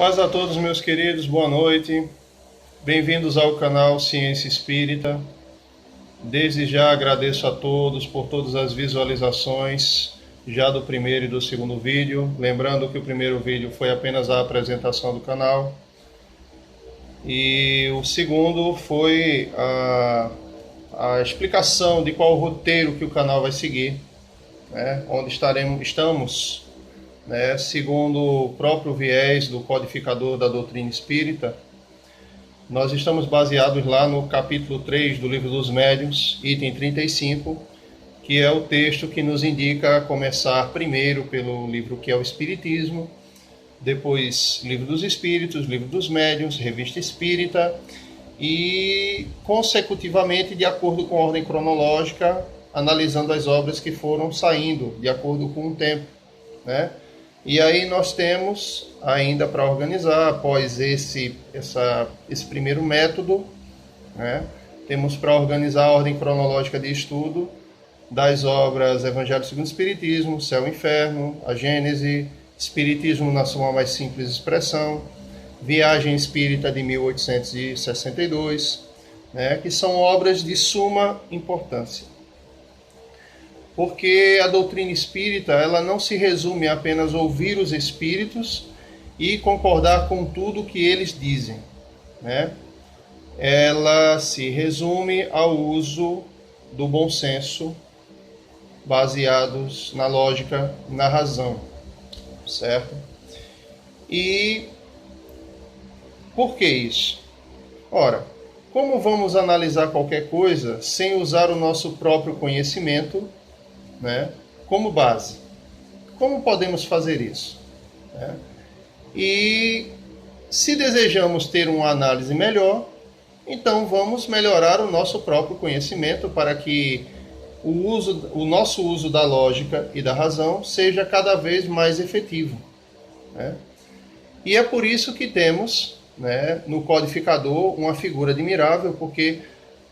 Paz a todos, meus queridos, boa noite. Bem-vindos ao canal Ciência Espírita. Desde já agradeço a todos por todas as visualizações já do primeiro e do segundo vídeo. Lembrando que o primeiro vídeo foi apenas a apresentação do canal. E o segundo foi a explicação de qual o roteiro que o canal vai seguir, né? Onde estamos, né, segundo o próprio viés do codificador da doutrina espírita. Nós estamos baseados lá no capítulo 3 do Livro dos Médiuns, item 35, que é o texto que nos indica começar primeiro pelo livro que é o Espiritismo, depois Livro dos Espíritos, Livro dos Médiuns, Revista Espírita e, consecutivamente, de acordo com a ordem cronológica, analisando as obras que foram saindo de acordo com o tempo, né? E aí nós temos ainda para organizar, após esse primeiro método, né, temos para organizar a ordem cronológica de estudo das obras Evangelho segundo o Espiritismo, Céu e Inferno, a Gênese, Espiritismo na sua mais simples expressão, Viagem Espírita de 1862, né, que são obras de suma importância. Porque a doutrina espírita ela não se resume a apenas ouvir os espíritos e concordar com tudo que eles dizem, né? Ela se resume ao uso do bom senso, baseados na lógica, na razão, certo? E por que isso? Ora, como vamos analisar qualquer coisa sem usar o nosso próprio conhecimento, né, como base? Como podemos fazer isso, né? E se desejamos ter uma análise melhor, então vamos melhorar o nosso próprio conhecimento para que o nosso uso da lógica e da razão seja cada vez mais efetivo, né? E é por isso que temos, né, no codificador uma figura admirável, porque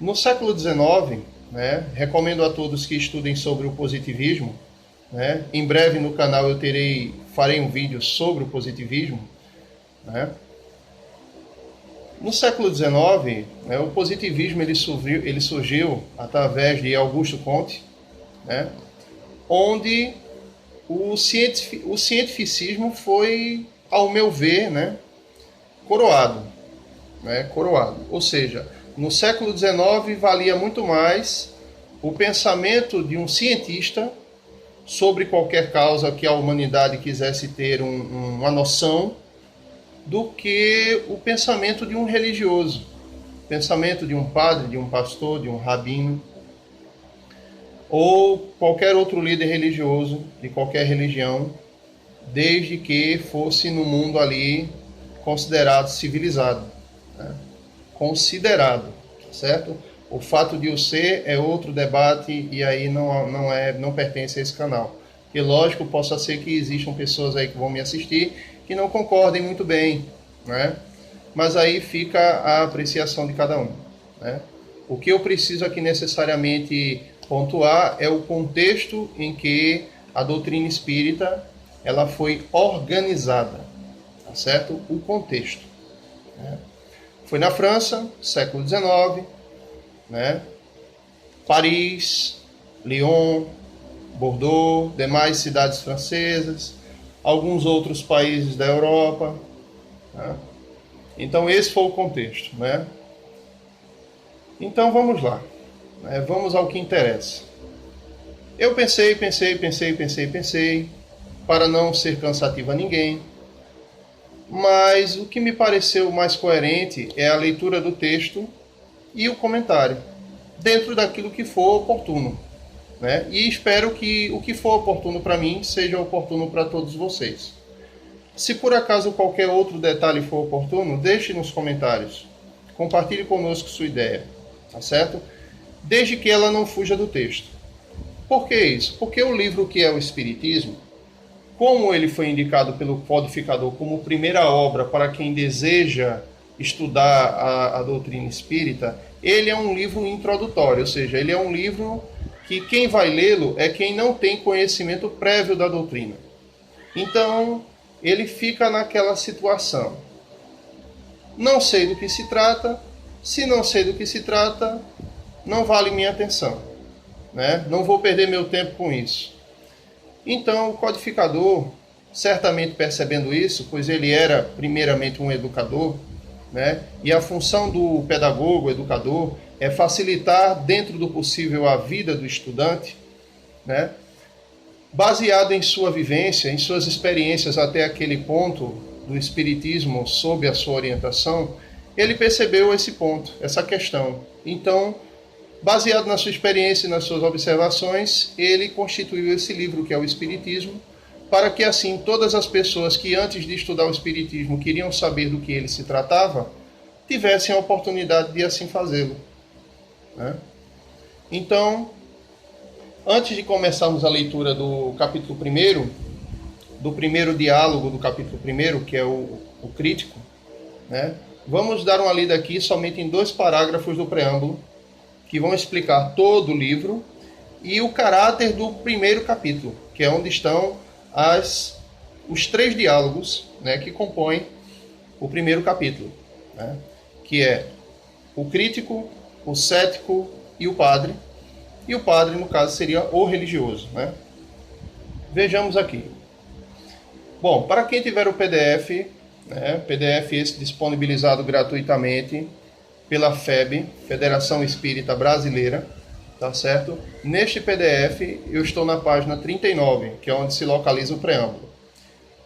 no século XIX, né, recomendo a todos que estudem sobre o positivismo, né? Em breve no canal eu farei um vídeo sobre o positivismo, né? No século XIX, né, o positivismo ele surgiu através de Augusto Comte, né, onde o cientificismo foi, ao meu ver, né, coroado. Ou seja, no século XIX valia muito mais o pensamento de um cientista sobre qualquer causa que a humanidade quisesse ter uma noção, do que o pensamento de um religioso, o pensamento de um padre, de um pastor, de um rabino, ou qualquer outro líder religioso de qualquer religião, desde que fosse no mundo ali considerado civilizado, né? Considerado, certo? O fato de o ser é outro debate e aí não pertence a esse canal. E lógico, possa ser que existam pessoas aí que vão me assistir que não concordem muito bem, né? Mas aí fica a apreciação de cada um, né? O que eu preciso aqui necessariamente pontuar é o contexto em que a doutrina espírita ela foi organizada, tá certo? O contexto, né? Foi na França, século XIX, né? Paris, Lyon, Bordeaux, demais cidades francesas, alguns outros países da Europa, né? Então esse foi o contexto, né? Então vamos lá, né? Vamos ao que interessa. Eu pensei, para não ser cansativo a ninguém, mas o que me pareceu mais coerente é a leitura do texto e o comentário, dentro daquilo que for oportuno, né? E espero que o que for oportuno para mim seja oportuno para todos vocês. Se por acaso qualquer outro detalhe for oportuno, deixe nos comentários. Compartilhe conosco sua ideia, tá certo? Desde que ela não fuja do texto. Por que isso? Porque o livro que é o Espiritismo, como ele foi indicado pelo codificador como primeira obra para quem deseja estudar a doutrina espírita, ele é um livro introdutório, ou seja, ele é um livro que quem vai lê-lo é quem não tem conhecimento prévio da doutrina. Então, ele fica naquela situação. Não sei do que se trata, se não sei do que se trata, não vale minha atenção, né? Não vou perder meu tempo com isso. Então, o codificador, certamente percebendo isso, pois ele era primeiramente um educador, né? E a função do pedagogo, educador, é facilitar dentro do possível a vida do estudante, né? Baseado em sua vivência, em suas experiências até aquele ponto do espiritismo sob a sua orientação, ele percebeu esse ponto, essa questão. Então, baseado na sua experiência e nas suas observações, ele constituiu esse livro que é o Espiritismo, para que assim todas as pessoas que antes de estudar o Espiritismo queriam saber do que ele se tratava, tivessem a oportunidade de assim fazê-lo, né? Então, antes de começarmos a leitura do capítulo 1, do primeiro diálogo do capítulo 1, que é o crítico, né? Vamos dar uma lida aqui somente em 2 parágrafos do preâmbulo, que vão explicar todo o livro e o caráter do primeiro capítulo, que é onde estão os 3 diálogos, né, que compõem o primeiro capítulo, né, que é o crítico, o cético e o padre. E o padre, no caso, seria o religioso, né? Vejamos aqui. Bom, para quem tiver o PDF, né, PDF esse disponibilizado gratuitamente pela FEB, Federação Espírita Brasileira, tá certo? Neste PDF eu estou na página 39, que é onde se localiza o preâmbulo.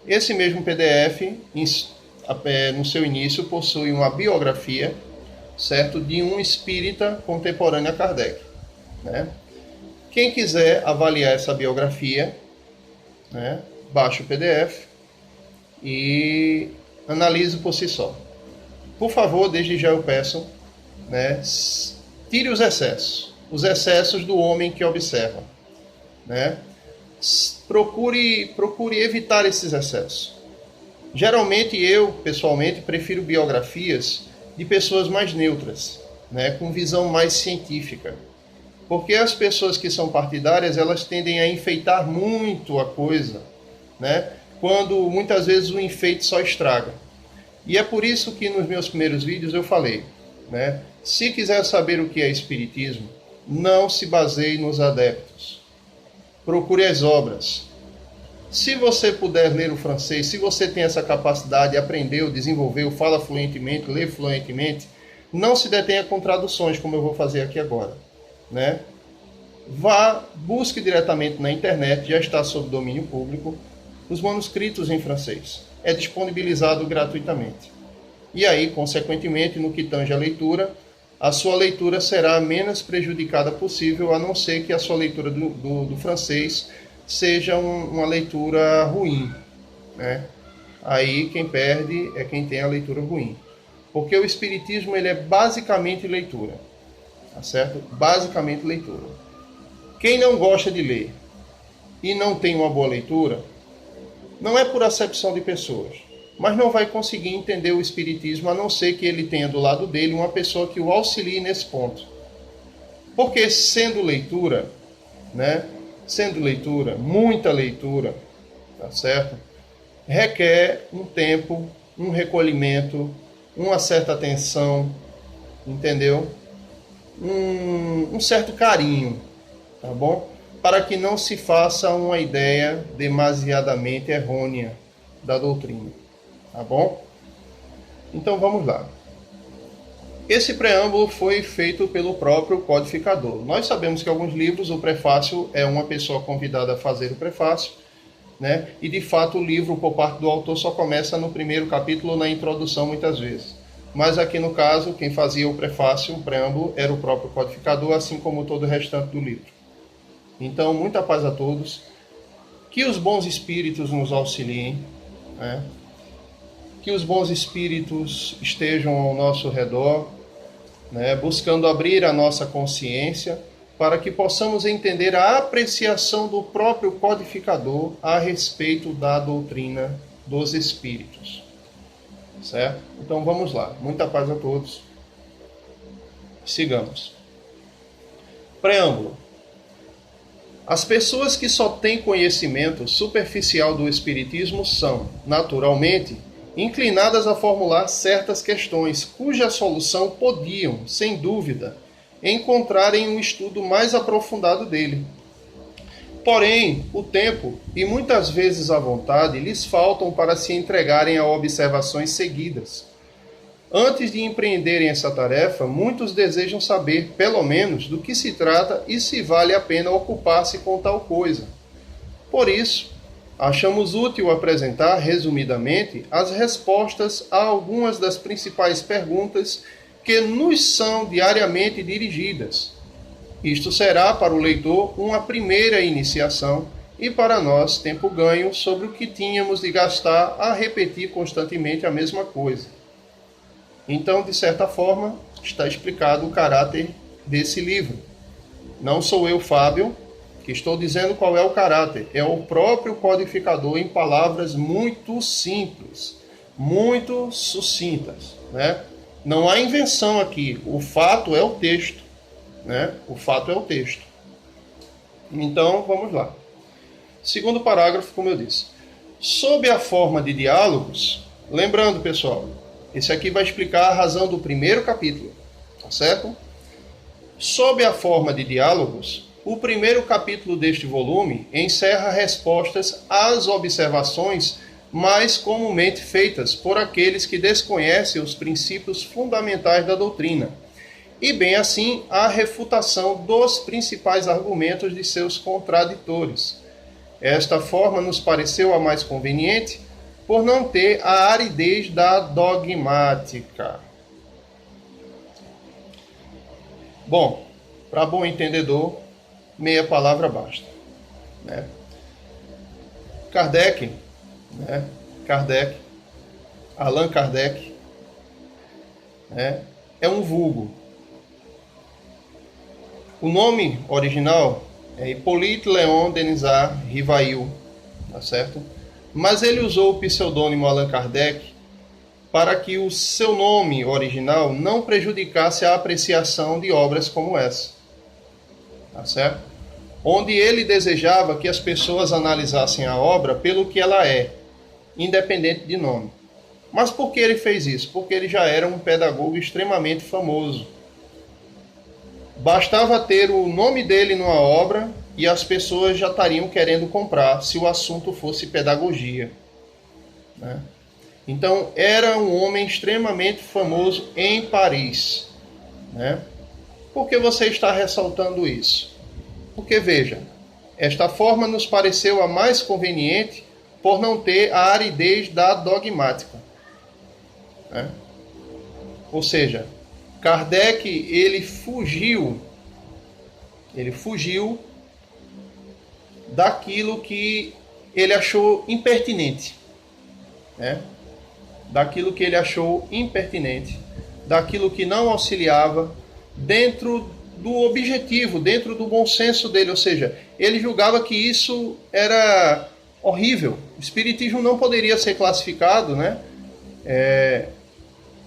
Esse mesmo PDF, no seu início, possui uma biografia, certo, de um espírita contemporâneo a Kardec, né? Quem quiser avaliar essa biografia, né, baixe o PDF e analise por si só. Por favor, desde já eu peço, né, tire os excessos do homem que observa, né? Procure evitar esses excessos. Geralmente eu, pessoalmente, prefiro biografias de pessoas mais neutras, né, com visão mais científica. Porque as pessoas que são partidárias, elas tendem a enfeitar muito a coisa, né, quando muitas vezes o enfeite só estraga. E é por isso que nos meus primeiros vídeos eu falei, né, se quiser saber o que é espiritismo, não se baseie nos adeptos. Procure as obras. Se você puder ler o francês, se você tem essa capacidade, aprendeu, desenvolveu, fala fluentemente, lê fluentemente, não se detenha com traduções, como eu vou fazer aqui agora, né? Busque diretamente na internet, já está sob domínio público, os manuscritos em francês. É disponibilizado gratuitamente. E aí, consequentemente, no que tange a leitura, a sua leitura será a menos prejudicada possível, a não ser que a sua leitura do francês seja uma leitura ruim, né? Aí quem perde é quem tem a leitura ruim. Porque o espiritismo ele é basicamente leitura, tá certo? Basicamente leitura. Quem não gosta de ler e não tem uma boa leitura, não é por acepção de pessoas, mas não vai conseguir entender o espiritismo a não ser que ele tenha do lado dele uma pessoa que o auxilie nesse ponto. Porque sendo leitura, né? Sendo leitura, muita leitura, tá certo? Requer um tempo, um recolhimento, uma certa atenção, entendeu? Um certo carinho, tá bom? Para que não se faça uma ideia demasiadamente errônea da doutrina, tá bom? Então vamos lá. Esse preâmbulo foi feito pelo próprio codificador. Nós sabemos que em alguns livros o prefácio é uma pessoa convidada a fazer o prefácio, né? E de fato o livro, por parte do autor, só começa no primeiro capítulo, na introdução muitas vezes. Mas aqui no caso, quem fazia o prefácio, o preâmbulo, era o próprio codificador, assim como todo o restante do livro. Então, muita paz a todos. Que os bons espíritos nos auxiliem, né? Que os bons espíritos estejam ao nosso redor, né, buscando abrir a nossa consciência para que possamos entender a apreciação do próprio codificador a respeito da doutrina dos espíritos. Certo? Então vamos lá. Muita paz a todos. Sigamos. Preâmbulo. As pessoas que só têm conhecimento superficial do Espiritismo são, naturalmente, inclinadas a formular certas questões cuja solução podiam, sem dúvida, encontrar em um estudo mais aprofundado dele. Porém, o tempo e muitas vezes a vontade lhes faltam para se entregarem a observações seguidas. Antes de empreenderem essa tarefa, muitos desejam saber, pelo menos, do que se trata e se vale a pena ocupar-se com tal coisa. Por isso, achamos útil apresentar, resumidamente, as respostas a algumas das principais perguntas que nos são diariamente dirigidas. Isto será para o leitor uma primeira iniciação e para nós tempo ganho sobre o que tínhamos de gastar a repetir constantemente a mesma coisa. Então, de certa forma, está explicado o caráter desse livro. Não sou eu, Fábio, que estou dizendo qual é o caráter. É o próprio codificador em palavras muito simples, muito sucintas, né? Não há invenção aqui. O fato é o texto. Né? O fato é o texto. Então, vamos lá. Segundo parágrafo, como eu disse. Sob a forma de diálogos, lembrando, pessoal, esse aqui vai explicar a razão do primeiro capítulo, tá certo? Sob a forma de diálogos, o primeiro capítulo deste volume encerra respostas às observações mais comumente feitas por aqueles que desconhecem os princípios fundamentais da doutrina, e bem assim a refutação dos principais argumentos de seus contraditores. Esta forma nos pareceu a mais conveniente por não ter a aridez da dogmática. Bom, para bom entendedor, meia palavra basta. Né? Kardec, Allan Kardec, é um vulgo. O nome original é Hippolyte Léon Denisard Rivail, tá certo? Mas ele usou o pseudônimo Allan Kardec para que o seu nome original não prejudicasse a apreciação de obras como essa, tá certo? Onde ele desejava que as pessoas analisassem a obra pelo que ela é, independente de nome. Mas por que ele fez isso? Porque ele já era um pedagogo extremamente famoso. Bastava ter o nome dele numa obra e as pessoas já estariam querendo comprar, se o assunto fosse pedagogia. Né? Então, era um homem extremamente famoso em Paris. Né? Por que você está ressaltando isso? Porque, veja, esta forma nos pareceu a mais conveniente por não ter a aridez da dogmática. Né? Ou seja, Kardec, ele fugiu daquilo que ele achou impertinente, né? Daquilo que ele achou impertinente, daquilo que não auxiliava dentro do objetivo, dentro do bom senso dele, ou seja, ele julgava que isso era horrível. O espiritismo não poderia ser classificado, né?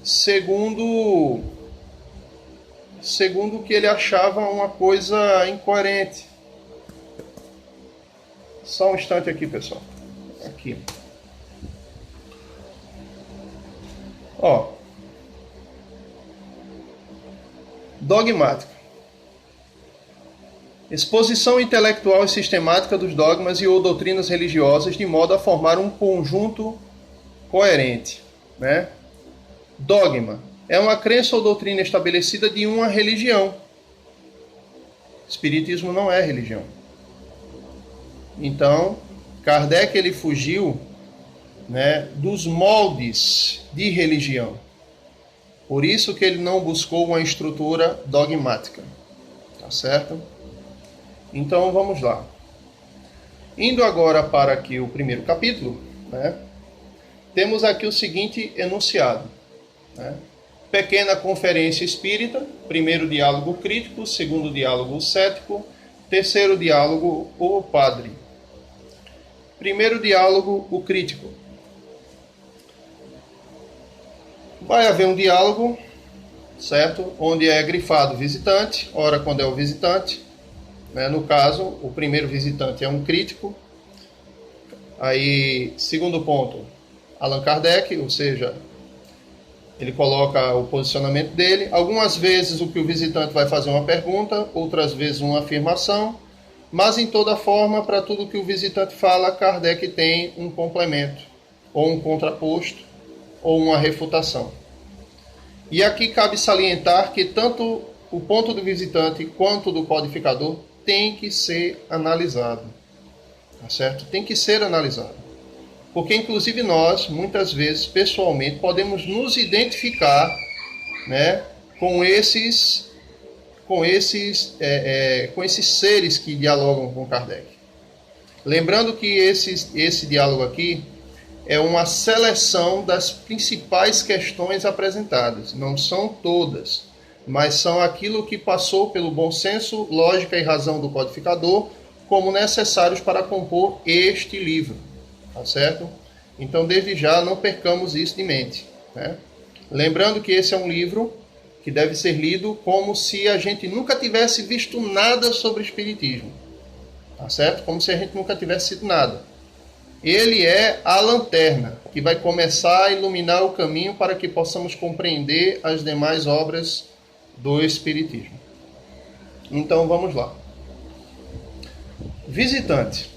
Segundo que ele achava uma coisa incoerente. Só um instante aqui, pessoal. Aqui. Ó. Dogmática. Exposição intelectual e sistemática dos dogmas e ou doutrinas religiosas de modo a formar um conjunto coerente, né? Dogma é uma crença ou doutrina estabelecida de uma religião. Espiritismo não é religião. Então, Kardec ele fugiu, né, dos moldes de religião. Por isso que ele não buscou uma estrutura dogmática. Tá certo? Então, vamos lá. Indo agora para aqui o primeiro capítulo, né, temos aqui o seguinte enunciado. Né? Pequena Conferência Espírita, primeiro diálogo crítico, segundo diálogo cético, terceiro diálogo o padre. Primeiro diálogo, o crítico. Vai haver um diálogo, certo? Onde é grifado visitante, ora quando é o visitante, né? No caso, o primeiro visitante é um crítico. Aí, segundo ponto, Allan Kardec, ou seja, ele coloca o posicionamento dele. Algumas vezes o que o visitante vai fazer uma pergunta, outras vezes uma afirmação, mas em toda forma, para tudo que o visitante fala, Kardec tem um complemento, ou um contraposto, ou uma refutação. E aqui cabe salientar que tanto o ponto do visitante quanto do codificador tem que ser analisado. Tá certo? Tem que ser analisado. Porque, inclusive, nós, muitas vezes, pessoalmente, podemos nos identificar, né, com esses seres que dialogam com Kardec. Lembrando que esse diálogo aqui é uma seleção das principais questões apresentadas. Não são todas, mas são aquilo que passou pelo bom senso, lógica e razão do codificador como necessários para compor este livro. Tá certo? Então, desde já, não percamos isso de mente, né? Lembrando que esse é um livro que deve ser lido como se a gente nunca tivesse visto nada sobre Espiritismo. Tá certo? Como se a gente nunca tivesse sido nada. Ele é a lanterna que vai começar a iluminar o caminho para que possamos compreender as demais obras do Espiritismo. Então, vamos lá. Visitante.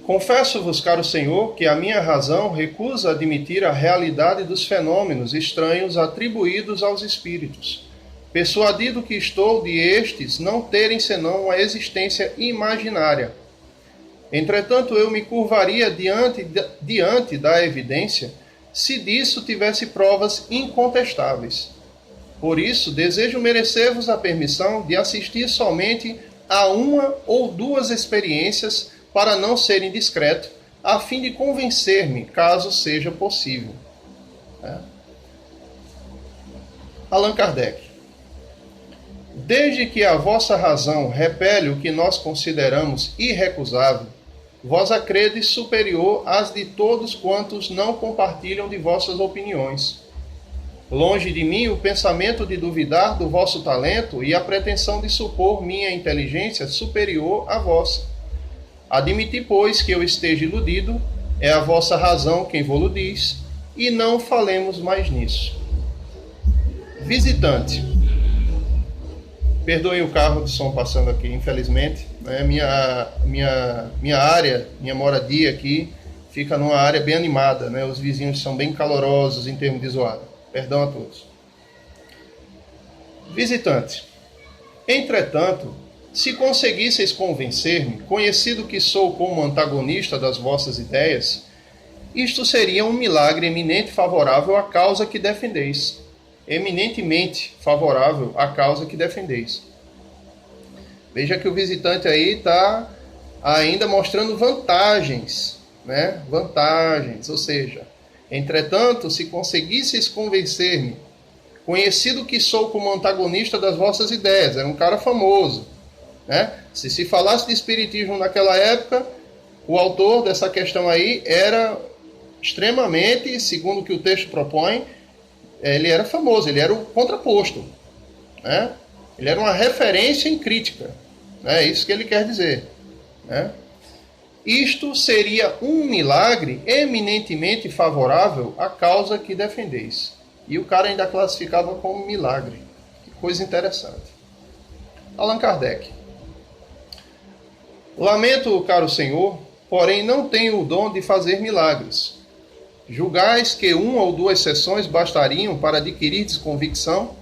Confesso-vos, caro Senhor, que a minha razão recusa admitir a realidade dos fenômenos estranhos atribuídos aos espíritos, persuadido que estou de estes não terem senão uma existência imaginária. Entretanto, eu me curvaria diante da evidência se disso tivesse provas incontestáveis. Por isso, desejo merecer-vos a permissão de assistir somente a uma ou duas experiências para não ser indiscreto, a fim de convencer-me, caso seja possível. Allan Kardec. Desde que a vossa razão repele o que nós consideramos irrecusável, vós a credes superior às de todos quantos não compartilham de vossas opiniões. Longe de mim o pensamento de duvidar do vosso talento e a pretensão de supor minha inteligência superior à vossa. Admiti, pois, que eu esteja iludido, é a vossa razão quem vô-lo diz, e não falemos mais nisso. Visitante. Perdoem o carro de som passando aqui, infelizmente. Minha área, minha moradia aqui, fica numa área bem animada, né? Os vizinhos são bem calorosos em termos de zoada. Perdão a todos. Visitante. Entretanto, se conseguisseis convencer-me, conhecido que sou como antagonista das vossas ideias, isto seria um milagre eminente favorável à causa que defendeis. Eminentemente favorável à causa que defendeis. Veja que o visitante aí está ainda mostrando vantagens, né? Vantagens, ou seja, entretanto, se conseguisseis convencer-me, conhecido que sou como antagonista das vossas ideias, era um cara famoso, né? Se falasse de espiritismo naquela época, o autor dessa questão aí era extremamente, segundo o que o texto propõe, ele era famoso, ele era o contraposto, né? Ele era uma referência em crítica, é isso que ele quer dizer, né? Isto seria um milagre eminentemente favorável à causa que defendeis. E o cara ainda classificava como milagre. Que coisa interessante. Allan Kardec. Lamento, caro Senhor, porém não tenho o dom de fazer milagres. Julgais que uma ou duas sessões bastariam para adquirir convicção?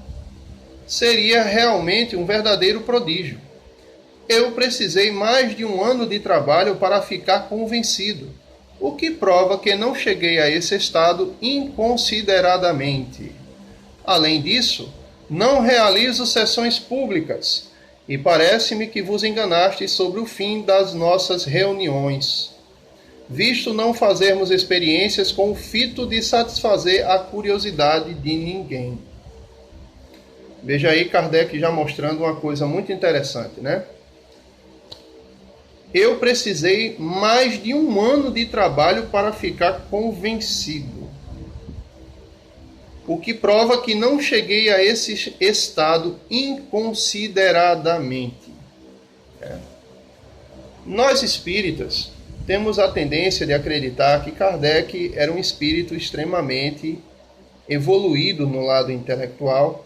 Seria realmente um verdadeiro prodígio. Eu precisei mais de 1 ano de trabalho para ficar convencido, o que prova que não cheguei a esse estado inconsideradamente. Além disso, não realizo sessões públicas, e parece-me que vos enganastes sobre o fim das nossas reuniões, visto não fazermos experiências com o fito de satisfazer a curiosidade de ninguém. Veja aí Kardec já mostrando uma coisa muito interessante, né? Eu precisei mais de 1 ano de trabalho para ficar convencido, o que prova que não cheguei a esse estado inconsideradamente. Nós espíritas temos a tendência de acreditar que Kardec era um espírito extremamente evoluído no lado intelectual,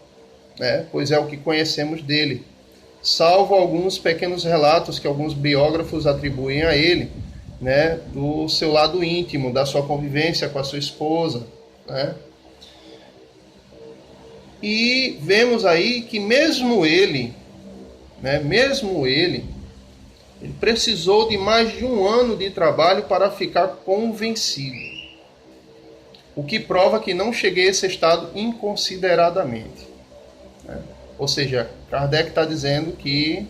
né? Pois é o que conhecemos dele, salvo alguns pequenos relatos que alguns biógrafos atribuem a ele, né? Do seu lado íntimo, da sua convivência com a sua esposa, né? E vemos aí que mesmo ele, ele precisou de mais de 1 ano de trabalho para ficar convencido. O que prova que não cheguei a esse estado inconsideradamente. Ou seja, Kardec está dizendo que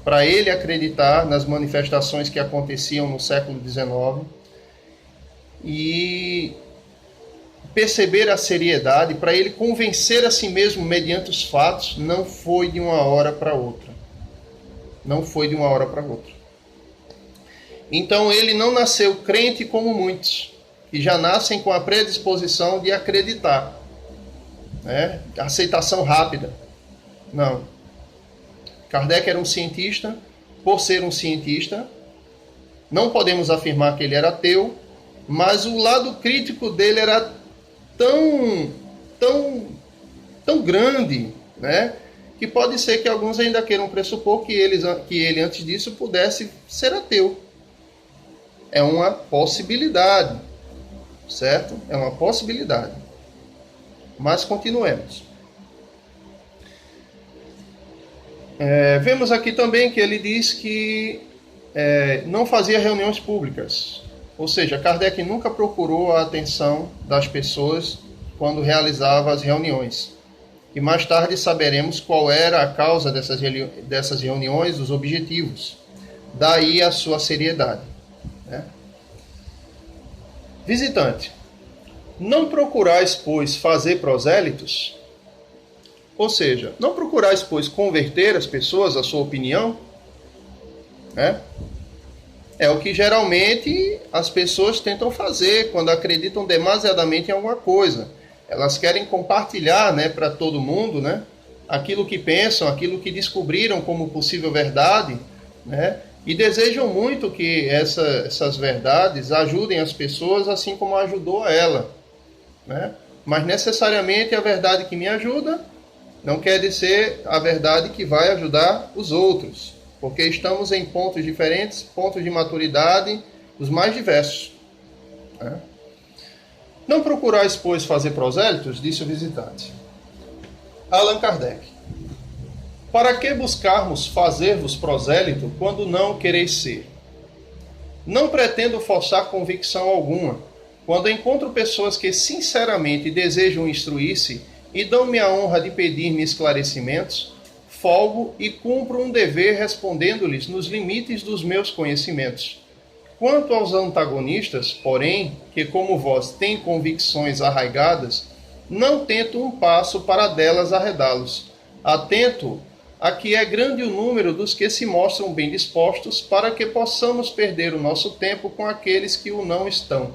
para ele acreditar nas manifestações que aconteciam no século XIX e perceber a seriedade, para ele convencer a si mesmo mediante os fatos, não foi de uma hora para outra. Não foi de uma hora para outra. Então ele não nasceu crente como muitos, que já nascem com a predisposição de acreditar, né? Aceitação rápida. Não. Kardec era um cientista. Por ser um cientista, não podemos afirmar que ele era ateu, mas o lado crítico dele era tão grande, né, que pode ser que alguns ainda queiram pressupor que ele antes disso pudesse ser ateu. É uma possibilidade, certo? É uma possibilidade. Mas continuemos. Vemos aqui também que ele diz que não fazia reuniões públicas. Ou seja, Kardec nunca procurou a atenção das pessoas quando realizava as reuniões. E mais tarde saberemos qual era a causa dessas reuniões, os objetivos. Daí a sua seriedade, né? Visitante. Não procurais, pois, fazer prosélitos, ou seja, não procurais, pois, converter as pessoas à sua opinião, né? É o que geralmente as pessoas tentam fazer quando acreditam demasiadamente em alguma coisa. Elas querem compartilhar, né, para todo mundo, né, aquilo que pensam, aquilo que descobriram como possível verdade, né, e desejam muito que essas verdades ajudem as pessoas assim como ajudou a ela, né? Mas necessariamente a verdade que me ajuda não quer dizer a verdade que vai ajudar os outros, porque estamos em pontos diferentes, pontos de maturidade, os mais diversos, né? Não procurais, pois, fazer prosélitos, disse o visitante. Allan Kardec. Para que buscarmos fazer-vos prosélito quando não quereis ser? Não pretendo forçar convicção alguma. Quando encontro pessoas que sinceramente desejam instruir-se e dão-me a honra de pedir-me esclarecimentos, folgo e cumpro um dever respondendo-lhes nos limites dos meus conhecimentos. Quanto aos antagonistas, porém, que como vós têm convicções arraigadas, não tento um passo para delas arredá-los. Atento a que é grande o número dos que se mostram bem dispostos para que possamos perder o nosso tempo com aqueles que o não estão.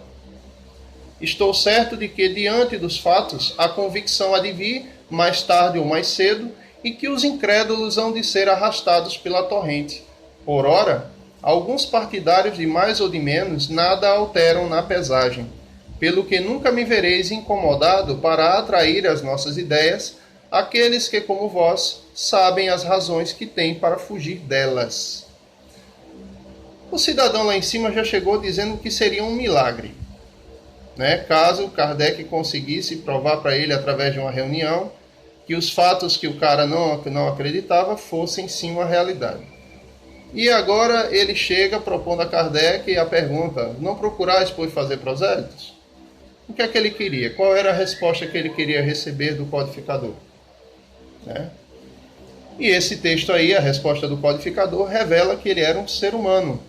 Estou certo de que, diante dos fatos, a convicção há de vir, mais tarde ou mais cedo, e que os incrédulos hão de ser arrastados pela torrente. Por ora, alguns partidários de mais ou de menos nada alteram na pesagem, pelo que nunca me vereis incomodado para atrair às nossas ideias aqueles que, como vós, sabem as razões que têm para fugir delas. O cidadão lá em cima já chegou dizendo que seria um milagre, né? Caso Kardec conseguisse provar para ele, através de uma reunião, que os fatos que o cara não acreditava fossem sim uma realidade. E agora ele chega propondo a Kardec a pergunta: não procurais, pois, fazer prosélitos? O que é que ele queria? Qual era a resposta que ele queria receber do codificador? Né? E esse texto aí, a resposta do codificador, revela que ele era um ser humano,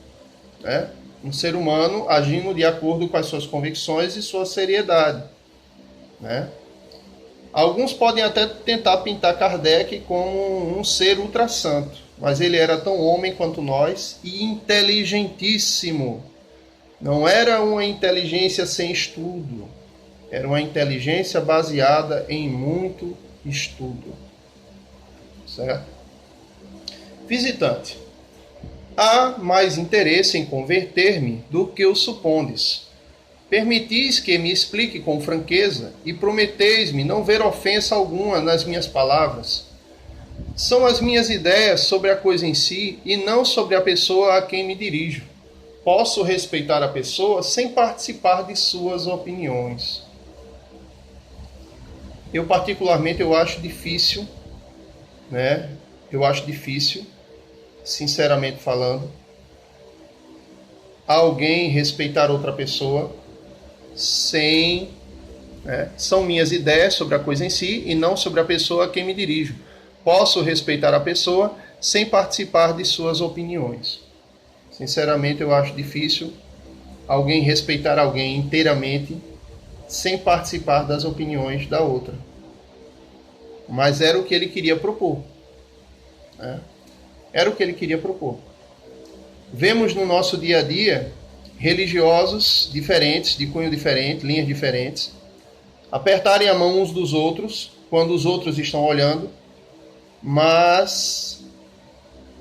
né? Um ser humano agindo de acordo com as suas convicções e sua seriedade, né? Alguns podem até tentar pintar Kardec como um ser ultrassanto, mas ele era tão homem quanto nós e inteligentíssimo. Não era uma inteligência sem estudo, era uma inteligência baseada em muito estudo. Certo? Visitante. há mais interesse em converter-me do que o supondes. Permitis que me explique com franqueza e prometeis-me não ver ofensa alguma nas minhas palavras. São as minhas ideias sobre a coisa em si e não sobre a pessoa a quem me dirijo. Posso respeitar a pessoa sem participar de suas opiniões. Eu particularmente acho difícil, né? Eu acho difícil, sinceramente falando, alguém respeitar outra pessoa sem... são minhas ideias sobre a coisa em si e não sobre a pessoa a quem me dirijo. Posso respeitar a pessoa sem participar de suas opiniões. Sinceramente, eu acho difícil alguém respeitar alguém inteiramente sem participar das opiniões da outra. Mas era o que ele queria propor. Era o que ele queria propor. Vemos no nosso dia a dia religiosos diferentes, de cunho diferente, linhas diferentes, apertarem a mão uns dos outros quando os outros estão olhando, mas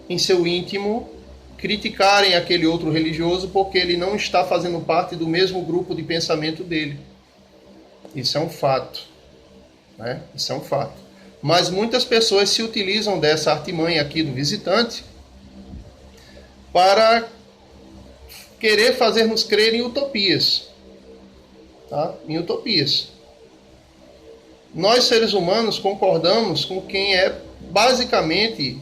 em seu íntimo criticarem aquele outro religioso porque ele não está fazendo parte do mesmo grupo de pensamento dele. Isso é um fato. Isso é um fato. Mas muitas pessoas se utilizam dessa artimanha aqui do visitante para querer fazer-nos crer em utopias. Em utopias. Nós, seres humanos, concordamos com quem é basicamente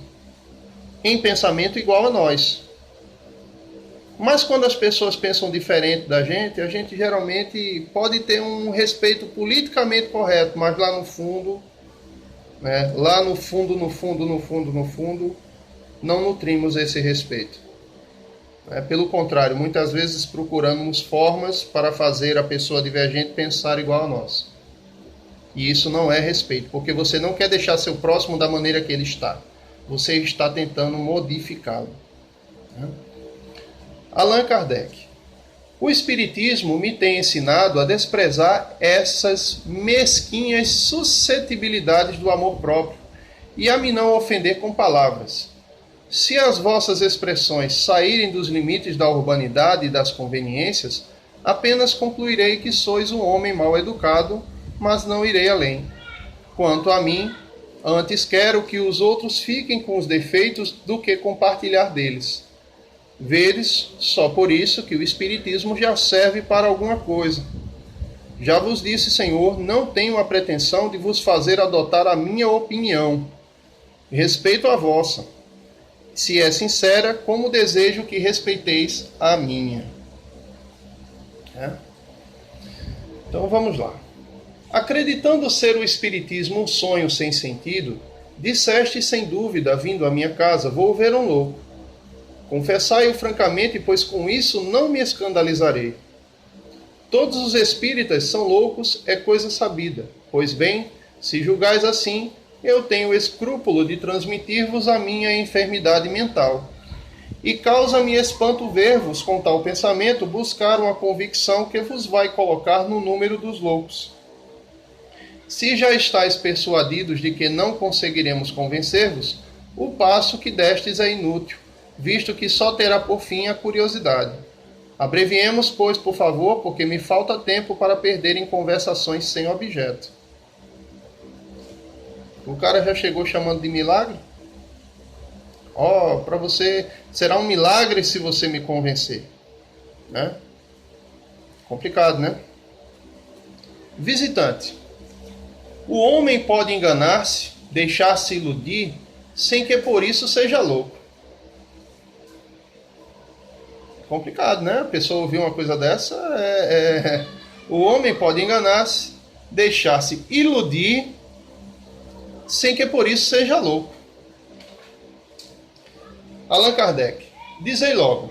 em pensamento igual a nós. Mas quando as pessoas pensam diferente da gente, a gente geralmente pode ter um respeito politicamente correto, mas lá no fundo, no fundo, não nutrimos esse respeito. Pelo contrário, muitas vezes procuramos formas para fazer a pessoa divergente pensar igual a nós. E isso não é respeito, porque você não quer deixar seu próximo da maneira que ele está. Você está tentando modificá-lo. Allan Kardec. O Espiritismo me tem ensinado a desprezar essas mesquinhas suscetibilidades do amor próprio e a me não ofender com palavras. Se as vossas expressões saírem dos limites da urbanidade e das conveniências, apenas concluirei que sois um homem mal educado, mas não irei além. Quanto a mim, antes quero que os outros fiquem com os defeitos do que compartilhar deles. Vedes só por isso que o Espiritismo já serve para alguma coisa. Já vos disse, Senhor, não tenho a pretensão de vos fazer adotar a minha opinião. Respeito a vossa. Se é sincera, como desejo que respeiteis a minha. Então vamos lá. Acreditando ser o Espiritismo um sonho sem sentido, disseste sem dúvida, vindo à minha casa, vou ver um louco. Confessai-o francamente, pois com isso não me escandalizarei. Todos os espíritas são loucos, é coisa sabida. Pois bem, se julgais assim, eu tenho escrúpulo de transmitir-vos a minha enfermidade mental. E causa-me espanto ver-vos, com tal pensamento, buscar uma convicção que vos vai colocar no número dos loucos. Se já estáis persuadidos de que não conseguiremos convencer-vos, o passo que destes é inútil, visto que só terá por fim a curiosidade. Abreviemos, pois, por favor, porque me falta tempo para perder em conversações sem objeto. O cara já chegou chamando de milagre? Para você, será um milagre se você me convencer. Complicado, né? Visitante. O homem pode enganar-se, deixar-se iludir, sem que por isso seja louco. Complicado, né? A pessoa ouvir uma coisa dessa. O homem pode enganar-se, deixar-se iludir, sem que por isso seja louco. Allan Kardec. Dizei logo,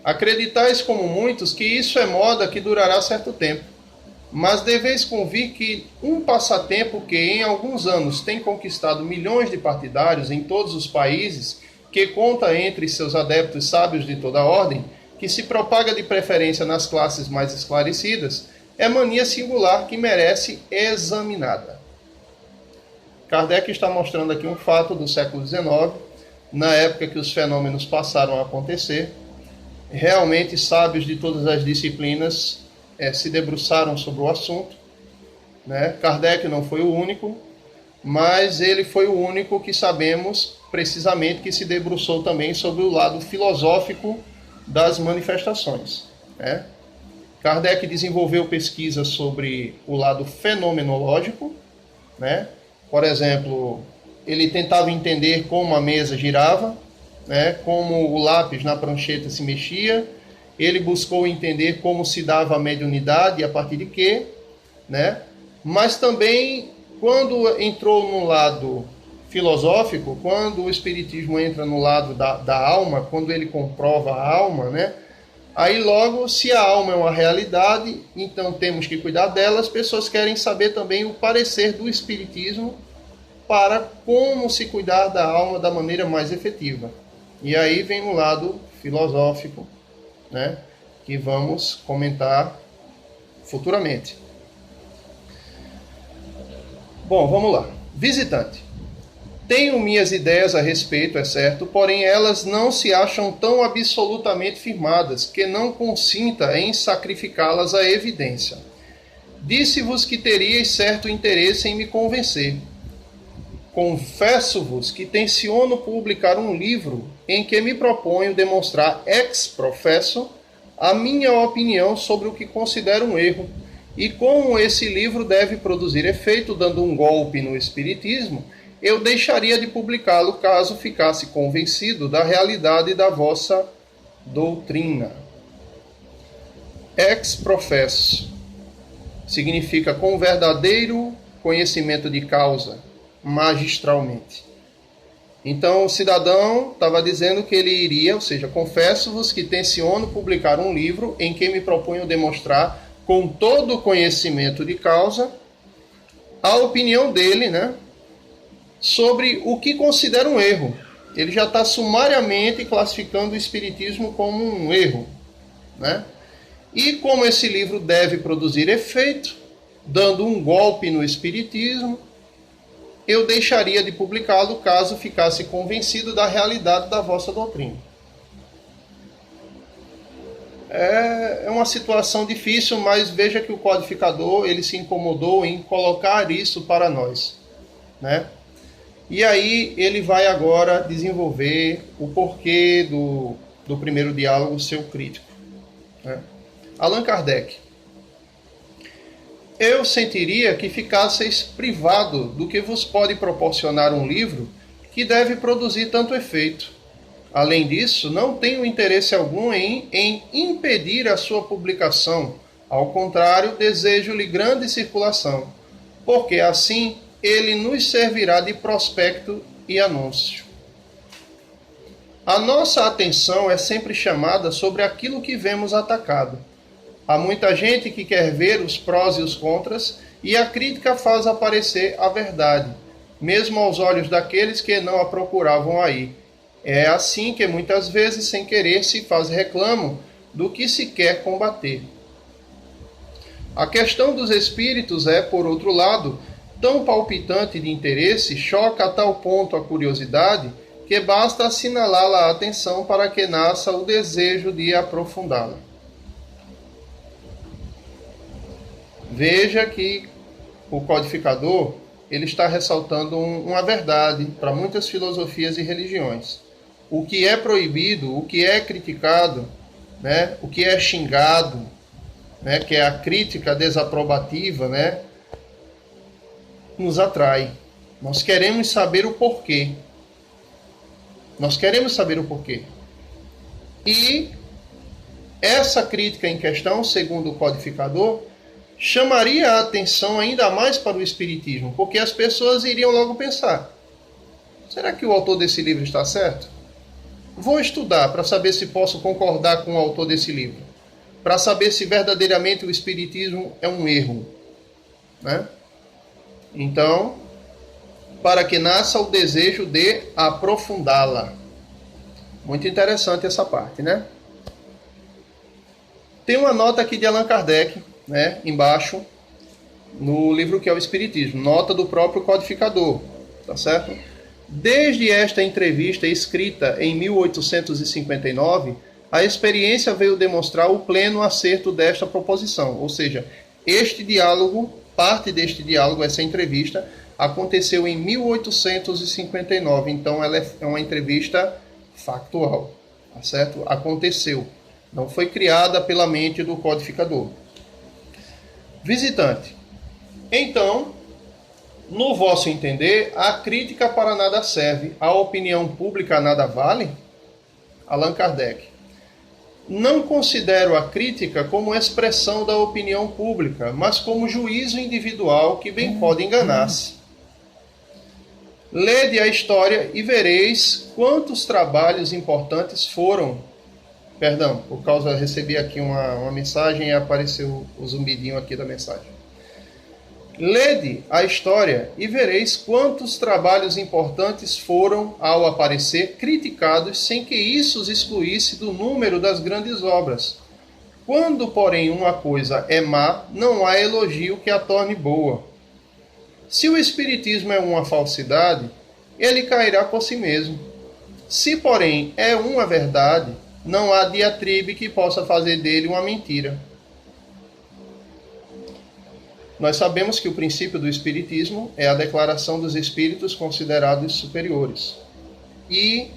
acreditais como muitos que isso é moda que durará certo tempo, mas deveis convir que um passatempo que em alguns anos tem conquistado milhões de partidários em todos os países, que conta entre seus adeptos sábios de toda ordem, que se propaga de preferência nas classes mais esclarecidas, é mania singular que merece examinada. Kardec está mostrando aqui um fato do século XIX, na época que os fenômenos passaram a acontecer. Realmente, sábios de todas as disciplinas se debruçaram sobre o assunto, né? Kardec não foi o único, mas ele foi o único que sabemos precisamente que se debruçou também sobre o lado filosófico das manifestações, né? Kardec desenvolveu pesquisas sobre o lado fenomenológico, né? Por exemplo, ele tentava entender como a mesa girava, né? Como o lápis na prancheta se mexia. Ele buscou entender como se dava a mediunidade e a partir de quê, né? Mas também, quando entrou no lado filosófico, quando o espiritismo entra no lado da alma, quando ele comprova a alma, né? Aí logo, se a alma é uma realidade, então temos que cuidar dela. As pessoas querem saber também o parecer do espiritismo para como se cuidar da alma da maneira mais efetiva. E aí vem o lado filosófico, né, que vamos comentar futuramente. Bom, vamos lá. Visitante. Tenho minhas ideias a respeito, é certo, porém elas não se acham tão absolutamente firmadas que não consinta em sacrificá-las à evidência. Disse-vos que teríeis certo interesse em me convencer. Confesso-vos que tenciono publicar um livro em que me proponho demonstrar ex professo a minha opinião sobre o que considero um erro e como esse livro deve produzir efeito dando um golpe no espiritismo. Eu deixaria de publicá-lo caso ficasse convencido da realidade da vossa doutrina. Ex professo significa com verdadeiro conhecimento de causa, magistralmente. Então o cidadão estava dizendo que ele iria, ou seja, confesso-vos que tenciono publicar um livro em que me proponho demonstrar com todo o conhecimento de causa a opinião dele, né, sobre o que considera um erro. Ele já está sumariamente classificando o espiritismo como um erro, né? E como esse livro deve produzir efeito, dando um golpe no espiritismo, eu deixaria de publicá-lo caso ficasse convencido da realidade da vossa doutrina. É uma situação difícil, mas veja que o codificador ele se incomodou em colocar isso para nós, né? E aí ele vai agora desenvolver o porquê do primeiro diálogo seu crítico, né? Allan Kardec. Eu sentiria que ficasseis privado do que vos pode proporcionar um livro que deve produzir tanto efeito. Além disso, não tenho interesse algum em impedir a sua publicação. Ao contrário, desejo-lhe grande circulação, porque assim ele nos servirá de prospecto e anúncio. A nossa atenção é sempre chamada sobre aquilo que vemos atacado. Há muita gente que quer ver os prós e os contras, e a crítica faz aparecer a verdade, mesmo aos olhos daqueles que não a procuravam aí. É assim que muitas vezes, sem querer, se faz reclamo do que se quer combater. A questão dos espíritos é, por outro lado, tão palpitante de interesse, choca a tal ponto a curiosidade, que basta assinalá-la a atenção para que nasça o desejo de aprofundá-la. Veja que o codificador ele está ressaltando uma verdade para muitas filosofias e religiões. O que é proibido, o que é criticado, né, o que é xingado, né, que é a crítica desaprobativa, né, nos atrai. Nós queremos saber o porquê. Nós queremos saber o porquê. E essa crítica em questão, segundo o codificador, chamaria a atenção ainda mais para o espiritismo, porque as pessoas iriam logo pensar: será que o autor desse livro está certo? Vou estudar para saber se posso concordar com o autor desse livro, para saber se verdadeiramente o espiritismo é um erro, né? Então, para que nasça o desejo de aprofundá-la. Muito interessante essa parte, né? Tem uma nota aqui de Allan Kardec, né, embaixo, no livro que é o Espiritismo, nota do próprio codificador, tá certo? Desde esta entrevista escrita em 1859, a experiência veio demonstrar o pleno acerto desta proposição, ou seja, este diálogo, parte deste diálogo, essa entrevista, aconteceu em 1859, então ela é uma entrevista factual, tá certo? Aconteceu, não foi criada pela mente do codificador. Visitante. Então, no vosso entender, a crítica para nada serve, a opinião pública nada vale? Allan Kardec. Não considero a crítica como expressão da opinião pública, mas como juízo individual que bem pode enganar-se. Lede a história e vereis quantos trabalhos importantes foram. Perdão, por causa eu recebi aqui uma mensagem e apareceu o zumbidinho aqui da mensagem. Lede a história e vereis quantos trabalhos importantes foram, ao aparecer, criticados sem que isso os excluísse do número das grandes obras. Quando, porém, uma coisa é má, não há elogio que a torne boa. Se o Espiritismo é uma falsidade, ele cairá por si mesmo. Se, porém, é uma verdade, não há diatribe que possa fazer dele uma mentira. Nós sabemos que o princípio do Espiritismo é a declaração dos espíritos considerados superiores. E,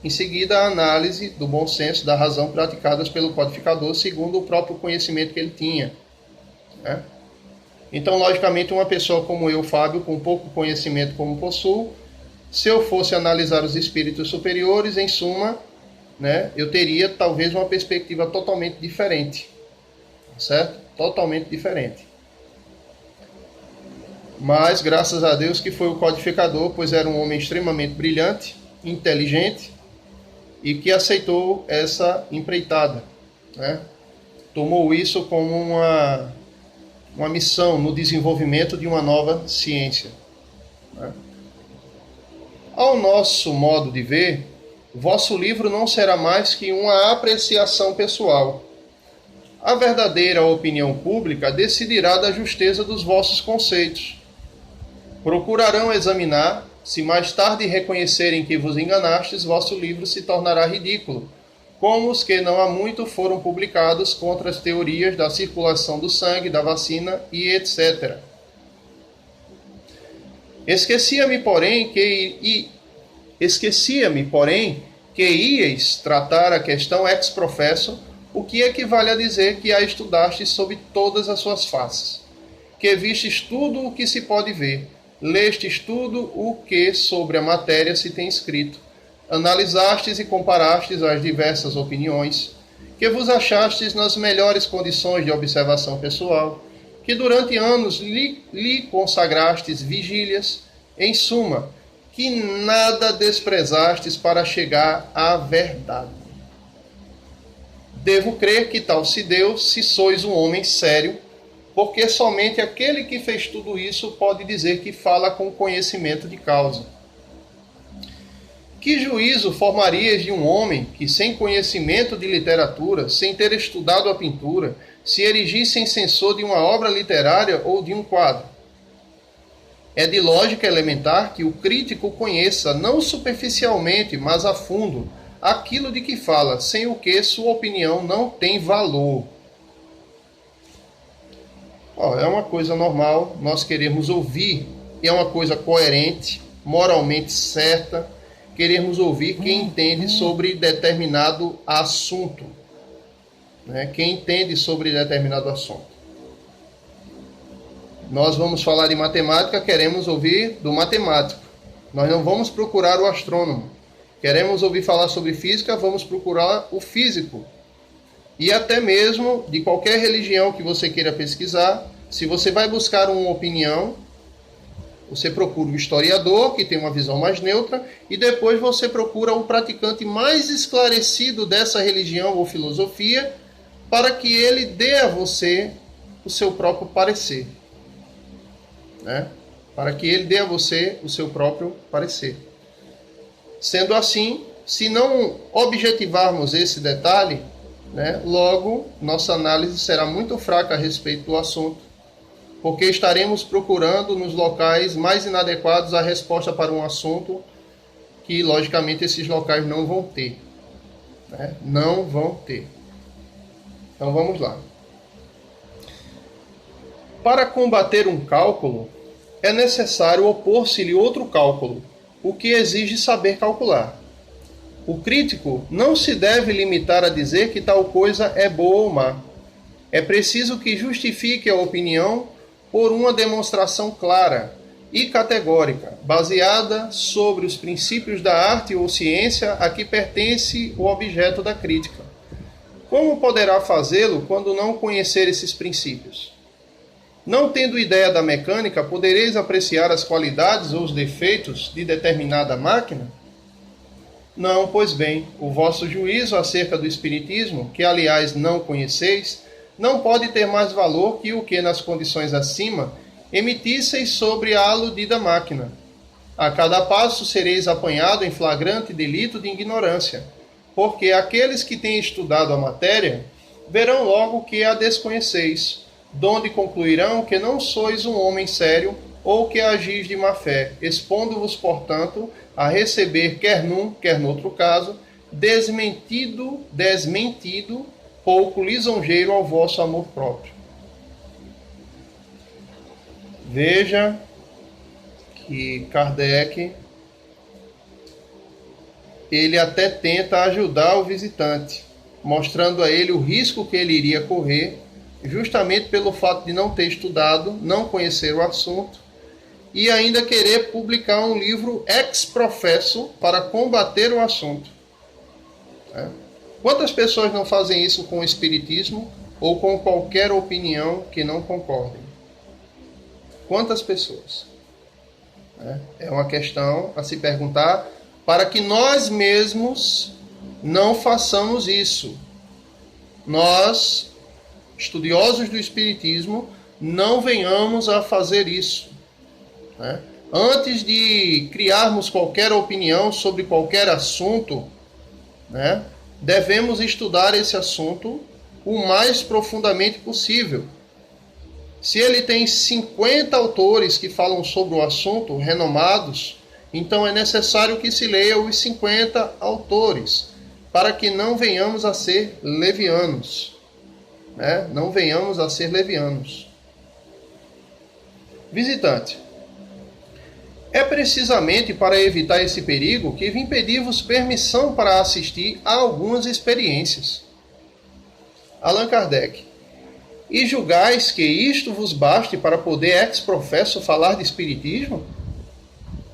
em seguida, a análise do bom senso, da razão praticadas pelo codificador, segundo o próprio conhecimento que ele tinha. Né? Então, logicamente, uma pessoa como eu, Fábio, com pouco conhecimento como possuo, se eu fosse analisar os espíritos superiores, em suma, né, eu teria talvez uma perspectiva totalmente diferente. Certo? Totalmente diferente. Mas, graças a Deus, que foi o codificador, pois era um homem extremamente brilhante, inteligente, e que aceitou essa empreitada. Né? Tomou isso como uma missão no desenvolvimento de uma nova ciência. Né? Ao nosso modo de ver, vosso livro não será mais que uma apreciação pessoal. A verdadeira opinião pública decidirá da justeza dos vossos conceitos. Procurarão examinar, se mais tarde reconhecerem que vos enganastes, vosso livro se tornará ridículo, como os que não há muito foram publicados contra as teorias da circulação do sangue, da vacina e etc. Esquecia-me, porém, que íeis tratar a questão ex professo, o que equivale a dizer que a estudastes sob todas as suas faces, que vistes tudo o que se pode ver, lestes tudo o que sobre a matéria se tem escrito, analisastes e comparastes as diversas opiniões, que vos achastes nas melhores condições de observação pessoal, que durante anos lhe consagrastes vigílias, em suma, que nada desprezastes para chegar à verdade. Devo crer que tal se deu, se sois um homem sério, porque somente aquele que fez tudo isso pode dizer que fala com conhecimento de causa. Que juízo formarias de um homem que, sem conhecimento de literatura, sem ter estudado a pintura, se erigisse em censor de uma obra literária ou de um quadro? É de lógica elementar que o crítico conheça, não superficialmente, mas a fundo, aquilo de que fala, sem o que sua opinião não tem valor. É uma coisa normal, nós queremos ouvir, e é uma coisa coerente, moralmente certa, queremos ouvir quem entende sobre determinado assunto. Né? Quem entende sobre determinado assunto. Nós vamos falar de matemática, queremos ouvir do matemático. Nós não vamos procurar o astrônomo. Queremos ouvir falar sobre física, vamos procurar o físico. E até mesmo de qualquer religião que você queira pesquisar, se você vai buscar uma opinião, você procura o historiador, que tem uma visão mais neutra, e depois você procura o praticante mais esclarecido dessa religião ou filosofia, para que ele dê a você o seu próprio parecer. Né? Para que ele dê a você o seu próprio parecer. Sendo assim, se não objetivarmos esse detalhe, né, logo nossa análise será muito fraca a respeito do assunto, porque estaremos procurando nos locais mais inadequados a resposta para um assunto que logicamente esses locais não vão ter, né? Não vão ter. Então vamos lá. Para combater um cálculo, é necessário opor-se-lhe outro cálculo, o que exige saber calcular. O crítico não se deve limitar a dizer que tal coisa é boa ou má. É preciso que justifique a opinião por uma demonstração clara e categórica, baseada sobre os princípios da arte ou ciência a que pertence o objeto da crítica. Como poderá fazê-lo quando não conhecer esses princípios? Não tendo ideia da mecânica, podereis apreciar as qualidades ou os defeitos de determinada máquina? Não, pois bem, o vosso juízo acerca do Espiritismo, que aliás não conheceis, não pode ter mais valor que o que, nas condições acima, emitisseis sobre a aludida máquina. A cada passo sereis apanhado em flagrante delito de ignorância, porque aqueles que têm estudado a matéria verão logo que a desconheceis, donde concluirão que não sois um homem sério ou que agis de má fé, expondo-vos, portanto, a receber, quer num, quer noutro caso, desmentido, pouco lisonjeiro ao vosso amor próprio. Veja que Kardec, ele até tenta ajudar o visitante, mostrando a ele o risco que ele iria correr, justamente pelo fato de não ter estudado, não conhecer o assunto, e ainda querer publicar um livro ex professo para combater o assunto. Quantas pessoas não fazem isso com o Espiritismo ou com qualquer opinião que não concordem? Quantas pessoas? É uma questão a se perguntar para que nós mesmos não façamos isso. Nós, estudiosos do Espiritismo, não venhamos a fazer isso. Antes de criarmos qualquer opinião sobre qualquer assunto, devemos estudar esse assunto o mais profundamente possível. Se ele tem 50 autores que falam sobre o assunto, renomados, então é necessário que se leia os 50 autores, para que não venhamos a ser levianos. Não venhamos a ser levianos. Visitante, é precisamente para evitar esse perigo que vim pedir-vos permissão para assistir a algumas experiências. Allan Kardec. E julgais que isto vos baste para poder ex professo falar de Espiritismo?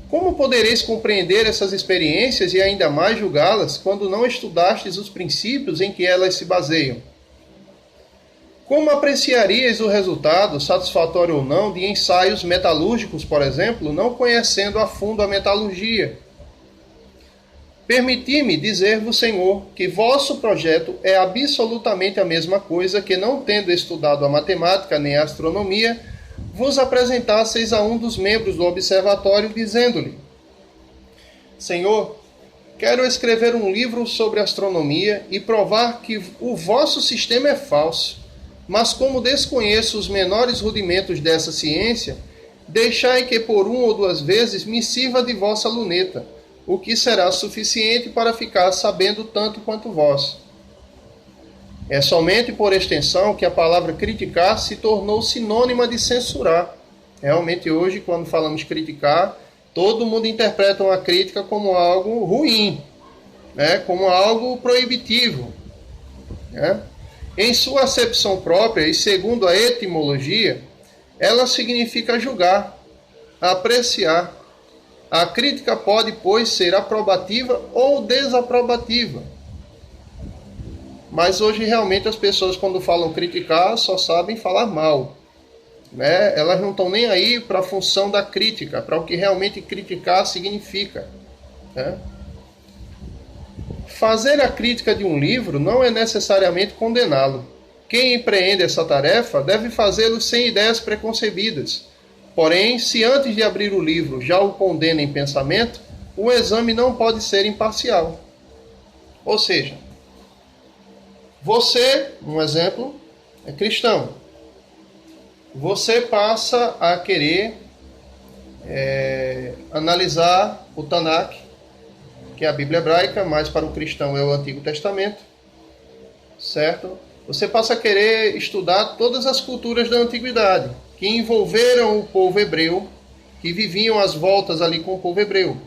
Como podereis compreender essas experiências e ainda mais julgá-las quando não estudastes os princípios em que elas se baseiam? Como apreciaríeis o resultado, satisfatório ou não, de ensaios metalúrgicos, por exemplo, não conhecendo a fundo a metalurgia? Permiti-me dizer-vos, Senhor, que vosso projeto é absolutamente a mesma coisa que, não tendo estudado a matemática nem a astronomia, vos apresentasseis a um dos membros do observatório, dizendo-lhe: Senhor, quero escrever um livro sobre astronomia e provar que o vosso sistema é falso, mas como desconheço os menores rudimentos dessa ciência, deixai que por 1 ou 2 vezes me sirva de vossa luneta, o que será suficiente para ficar sabendo tanto quanto vós. É somente por extensão que a palavra criticar se tornou sinônima de censurar. Realmente hoje, quando falamos criticar, todo mundo interpreta uma crítica como algo ruim, como algo proibitivo. Em sua acepção própria e segundo a etimologia, ela significa julgar, apreciar. A crítica pode, pois, ser aprobativa ou desaprobativa. Mas hoje, realmente, as pessoas, quando falam criticar, só sabem falar mal. Elas não estão nem aí para a função da crítica, para o que realmente criticar significa. Fazer a crítica de um livro não é necessariamente condená-lo. Quem empreende essa tarefa deve fazê-lo sem ideias preconcebidas. Porém, se antes de abrir o livro já o condena em pensamento, o exame não pode ser imparcial. Ou seja, você, um exemplo, é cristão. Você passa a querer analisar o Tanakh que é a Bíblia hebraica, mas para o cristão é o Antigo Testamento, certo? Você passa a querer estudar todas as culturas da antiguidade, que envolveram o povo hebreu, que viviam às voltas ali com o povo hebreu.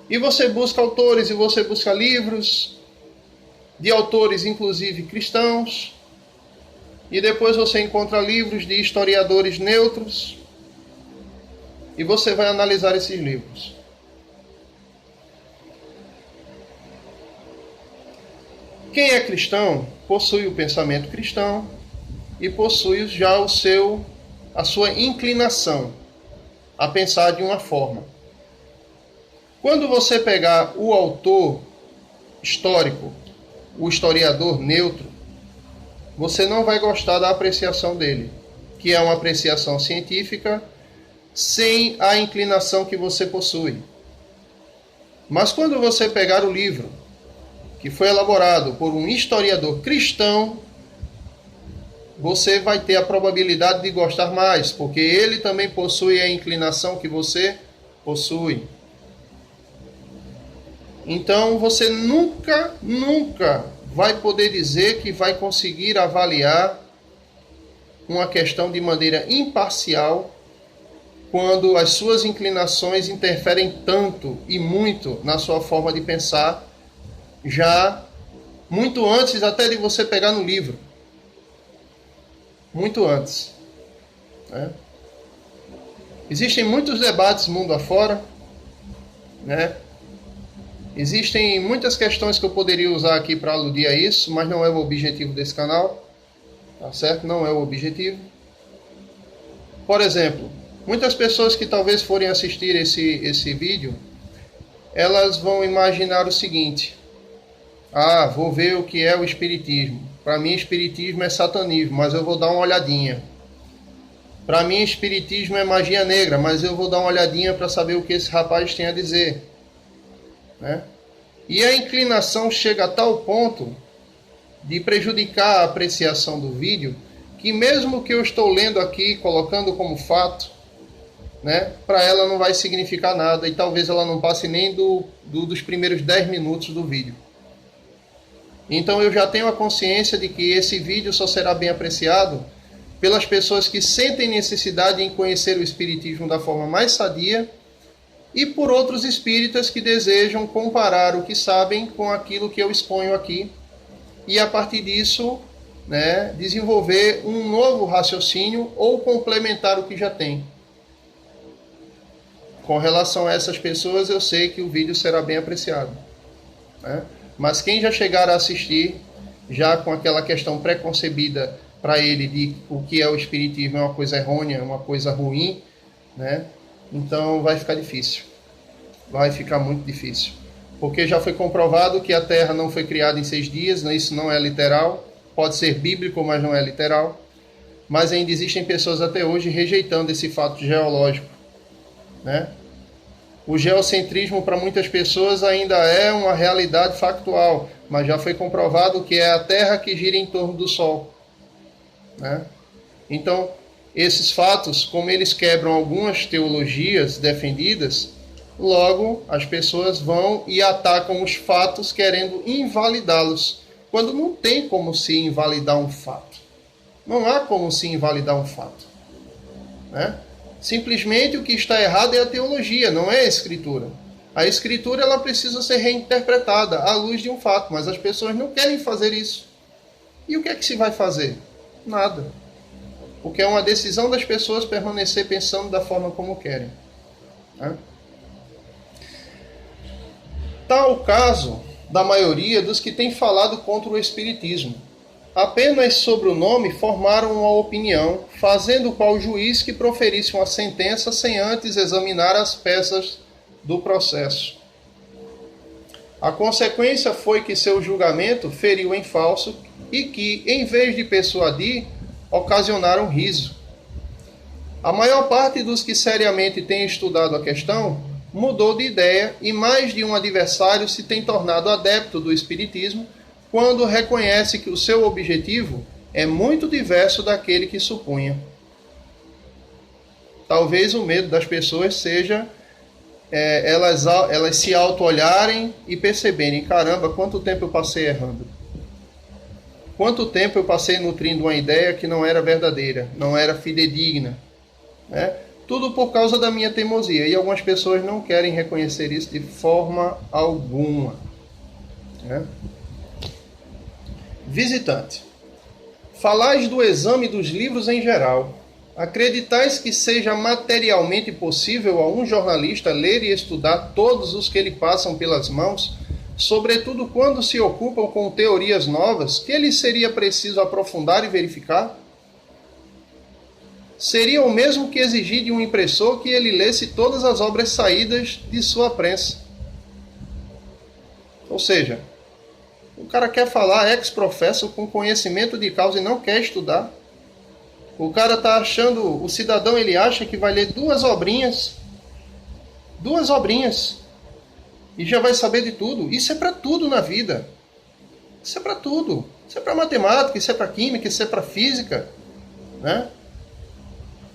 E você busca autores, e você busca livros, de autores inclusive cristãos, e depois você encontra livros de historiadores neutros, e você vai analisar esses livros. Quem é cristão possui o pensamento cristão e possui já a sua inclinação a pensar de uma forma. Quando você pegar o autor histórico, o historiador neutro, você não vai gostar da apreciação dele, que é uma apreciação científica sem a inclinação que você possui. Mas quando você pegar o livro que foi elaborado por um historiador cristão, você vai ter a probabilidade de gostar mais, porque ele também possui a inclinação que você possui. Então você nunca vai poder dizer que vai conseguir avaliar uma questão de maneira imparcial quando as suas inclinações interferem tanto e muito na sua forma de pensar, já muito antes até de você pegar no livro. Muito antes. Né? Existem muitos debates mundo afora, né? Existem muitas questões que eu poderia usar aqui para aludir a isso, mas não é o objetivo desse canal, tá certo? Não é o objetivo. Por exemplo, muitas pessoas que talvez forem assistir esse vídeo, elas vão imaginar o seguinte: ah, vou ver o que é o espiritismo. Para mim, espiritismo é satanismo, mas eu vou dar uma olhadinha. Para mim, espiritismo é magia negra, mas eu vou dar uma olhadinha para saber o que esse rapaz tem a dizer. Né? E a inclinação chega a tal ponto de prejudicar a apreciação do vídeo, que mesmo que eu estou lendo aqui, colocando como fato, né, para ela não vai significar nada, e talvez ela não passe nem dos primeiros 10 minutos do vídeo. Então eu já tenho a consciência de que esse vídeo só será bem apreciado pelas pessoas que sentem necessidade em conhecer o espiritismo da forma mais sadia, e por outros espíritas que desejam comparar o que sabem com aquilo que eu exponho aqui, e a partir disso, né, desenvolver um novo raciocínio ou complementar o que já tem. Com relação a essas pessoas, eu sei que o vídeo será bem apreciado. Né? Mas quem já chegar a assistir, já com aquela questão preconcebida para ele de o que é o espiritismo é uma coisa errônea, uma coisa ruim, né? Então vai ficar difícil. Vai ficar muito difícil. Porque já foi comprovado que a Terra não foi criada em 6 dias, isso não é literal. Pode ser bíblico, mas não é literal. Mas ainda existem pessoas até hoje rejeitando esse fato geológico. Né? O geocentrismo para muitas pessoas ainda é uma realidade factual, mas já foi comprovado que é a Terra que gira em torno do Sol. Né? Então, esses fatos, como eles quebram algumas teologias defendidas, logo as pessoas vão e atacam os fatos querendo invalidá-los, quando não tem como se invalidar um fato. Não há como se invalidar um fato. Né? Simplesmente o que está errado é a teologia, não é a escritura. A escritura ela precisa ser reinterpretada à luz de um fato, mas as pessoas não querem fazer isso. E o que é que se vai fazer? Nada. Porque é uma decisão das pessoas permanecer pensando da forma como querem. Né? Tal o caso da maioria dos que têm falado contra o espiritismo. Apenas sobre o nome formaram uma opinião, fazendo qual juiz que proferisse uma sentença sem antes examinar as peças do processo. A consequência foi que seu julgamento feriu em falso e que, em vez de persuadir, ocasionaram riso. A maior parte dos que seriamente têm estudado a questão mudou de ideia e mais de um adversário se tem tornado adepto do espiritismo quando reconhece que o seu objetivo é muito diverso daquele que supunha. Talvez o medo das pessoas seja elas se auto-olharem e perceberem, caramba, quanto tempo eu passei errando. Quanto tempo eu passei nutrindo uma ideia que não era verdadeira, não era fidedigna, né? Tudo por causa da minha teimosia. E algumas pessoas não querem reconhecer isso de forma alguma, né? Visitante. Falais do exame dos livros em geral. Acreditais que seja materialmente possível a um jornalista ler e estudar todos os que lhe passam pelas mãos, sobretudo quando se ocupam com teorias novas, que lhe seria preciso aprofundar e verificar? Seria o mesmo que exigir de um impressor que ele lesse todas as obras saídas de sua prensa. Ou seja, o cara quer falar ex-professo com conhecimento de causa e não quer estudar. O cara está achando, o cidadão ele acha que vai ler duas obrinhas, e já vai saber de tudo. Isso é para tudo na vida. Isso é para tudo. Isso é para matemática, isso é para química, isso é para física, né?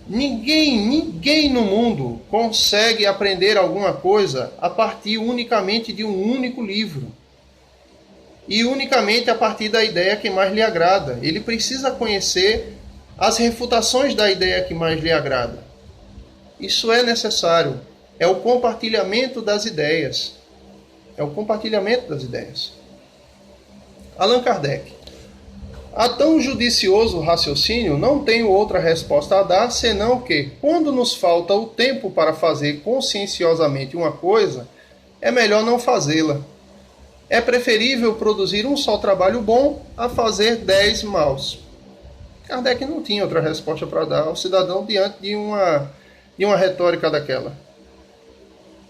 Ninguém no mundo consegue aprender alguma coisa a partir unicamente de um único livro. E unicamente a partir da ideia que mais lhe agrada. Ele precisa conhecer as refutações da ideia que mais lhe agrada. Isso é necessário. É o compartilhamento das ideias. É o compartilhamento das ideias. Allan Kardec. A tão judicioso raciocínio não tenho outra resposta a dar, senão que, quando nos falta o tempo para fazer conscienciosamente uma coisa, é melhor não fazê-la. É preferível produzir um só trabalho bom a fazer 10 maus. Kardec não tinha outra resposta para dar ao cidadão diante de uma retórica daquela.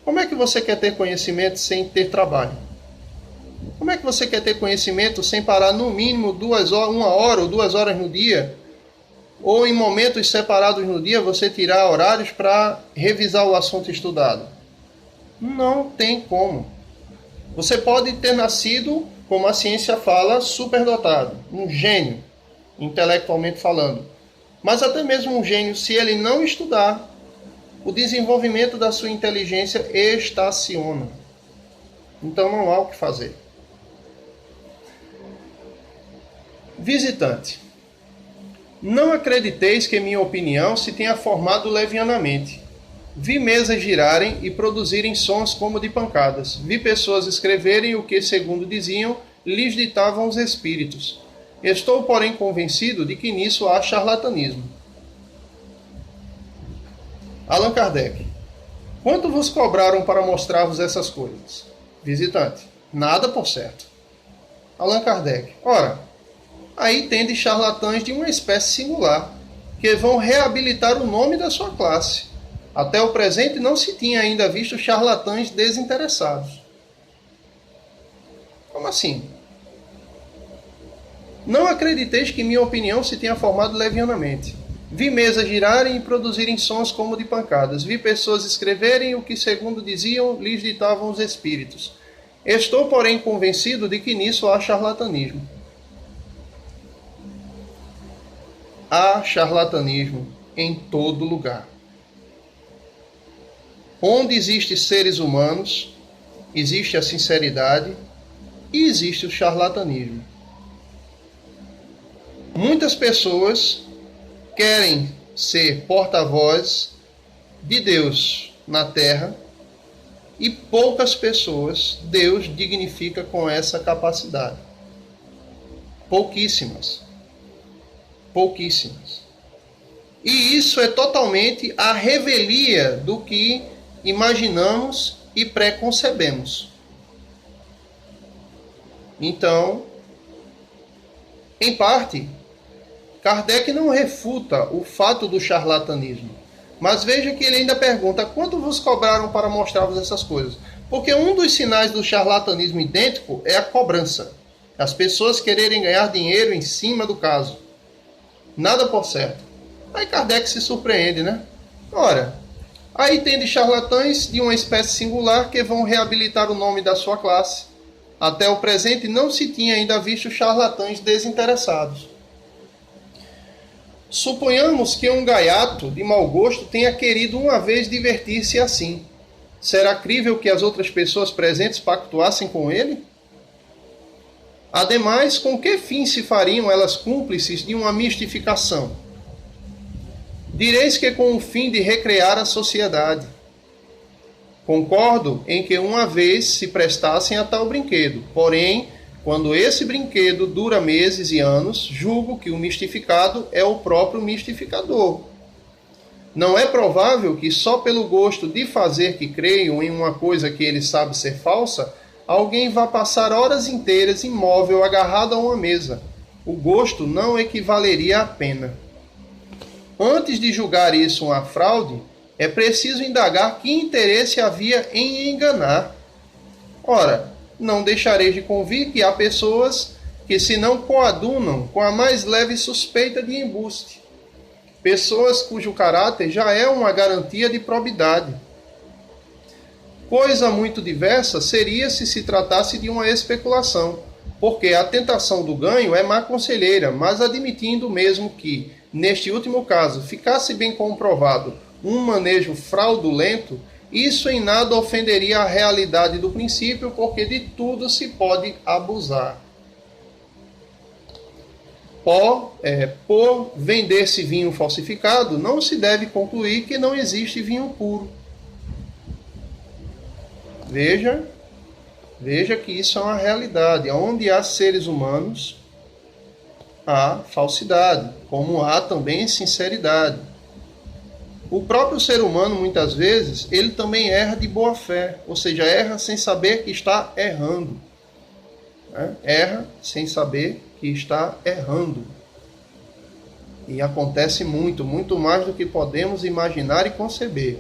Como é que você quer ter conhecimento sem ter trabalho? Como é que você quer ter conhecimento sem parar no mínimo 1 hora ou 2 horas no dia? Ou em momentos separados no dia você tirar horários para revisar o assunto estudado? Não tem como. Você pode ter nascido, como a ciência fala, superdotado, um gênio, intelectualmente falando. Mas até mesmo um gênio, se ele não estudar, o desenvolvimento da sua inteligência estaciona. Então não há o que fazer. Visitante. Não acrediteis que minha opinião se tenha formado levianamente. Vi mesas girarem e produzirem sons como de pancadas. Vi pessoas escreverem o que, segundo diziam, lhes ditavam os espíritos. Estou, porém, convencido de que nisso há charlatanismo. Allan Kardec. Quanto vos cobraram para mostrar-vos essas coisas? Visitante. Nada, por certo. Allan Kardec. Ora, aí tende charlatães de uma espécie singular, que vão reabilitar o nome da sua classe. Até o presente não se tinha ainda visto charlatães desinteressados. Como assim? Não acrediteis que minha opinião se tenha formado levianamente. Vi mesas girarem e produzirem sons como de pancadas. Vi pessoas escreverem o que, segundo diziam, lhes ditavam os espíritos. Estou, porém, convencido de que nisso há charlatanismo. Há charlatanismo em todo lugar. Onde existem seres humanos, existe a sinceridade e existe o charlatanismo. Muitas pessoas querem ser porta-voz de Deus na terra e poucas pessoas Deus dignifica com essa capacidade. Pouquíssimas. Pouquíssimas. E isso é totalmente a revelia do que imaginamos e preconcebemos. Então, em parte, Kardec não refuta o fato do charlatanismo. Mas veja que ele ainda pergunta: quanto vos cobraram para mostrar-vos essas coisas? Porque um dos sinais do charlatanismo idêntico é a cobrança. As pessoas quererem ganhar dinheiro em cima do caso. Nada por certo. Aí Kardec se surpreende, né? Ora, aí tem de charlatães de uma espécie singular que vão reabilitar o nome da sua classe. Até o presente não se tinha ainda visto charlatães desinteressados. Suponhamos que um gaiato de mau gosto tenha querido uma vez divertir-se assim. Será crível que as outras pessoas presentes pactuassem com ele? Ademais, com que fim se fariam elas cúmplices de uma mistificação? Direis que com o fim de recrear a sociedade. Concordo em que uma vez se prestassem a tal brinquedo, porém, quando esse brinquedo dura meses e anos, julgo que o mistificado é o próprio mistificador. Não é provável que só pelo gosto de fazer que creiam em uma coisa que ele sabe ser falsa, alguém vá passar horas inteiras imóvel agarrado a uma mesa. O gosto não equivaleria à pena. Antes de julgar isso uma fraude, é preciso indagar que interesse havia em enganar. Ora, não deixareis de convir que há pessoas que se não coadunam com a mais leve suspeita de embuste. Pessoas cujo caráter já é uma garantia de probidade. Coisa muito diversa seria se tratasse de uma especulação, porque a tentação do ganho é má conselheira, mas admitindo mesmo que, neste último caso, ficasse bem comprovado um manejo fraudulento, isso em nada ofenderia a realidade do princípio, porque de tudo se pode abusar. Por vender-se vinho falsificado, não se deve concluir que não existe vinho puro. Veja que isso é uma realidade. Onde há seres humanos, há falsidade, como há também sinceridade. O próprio ser humano, muitas vezes, ele também erra de boa fé, ou seja, erra sem saber que está errando. Erra sem saber que está errando. E acontece muito, muito mais do que podemos imaginar e conceber.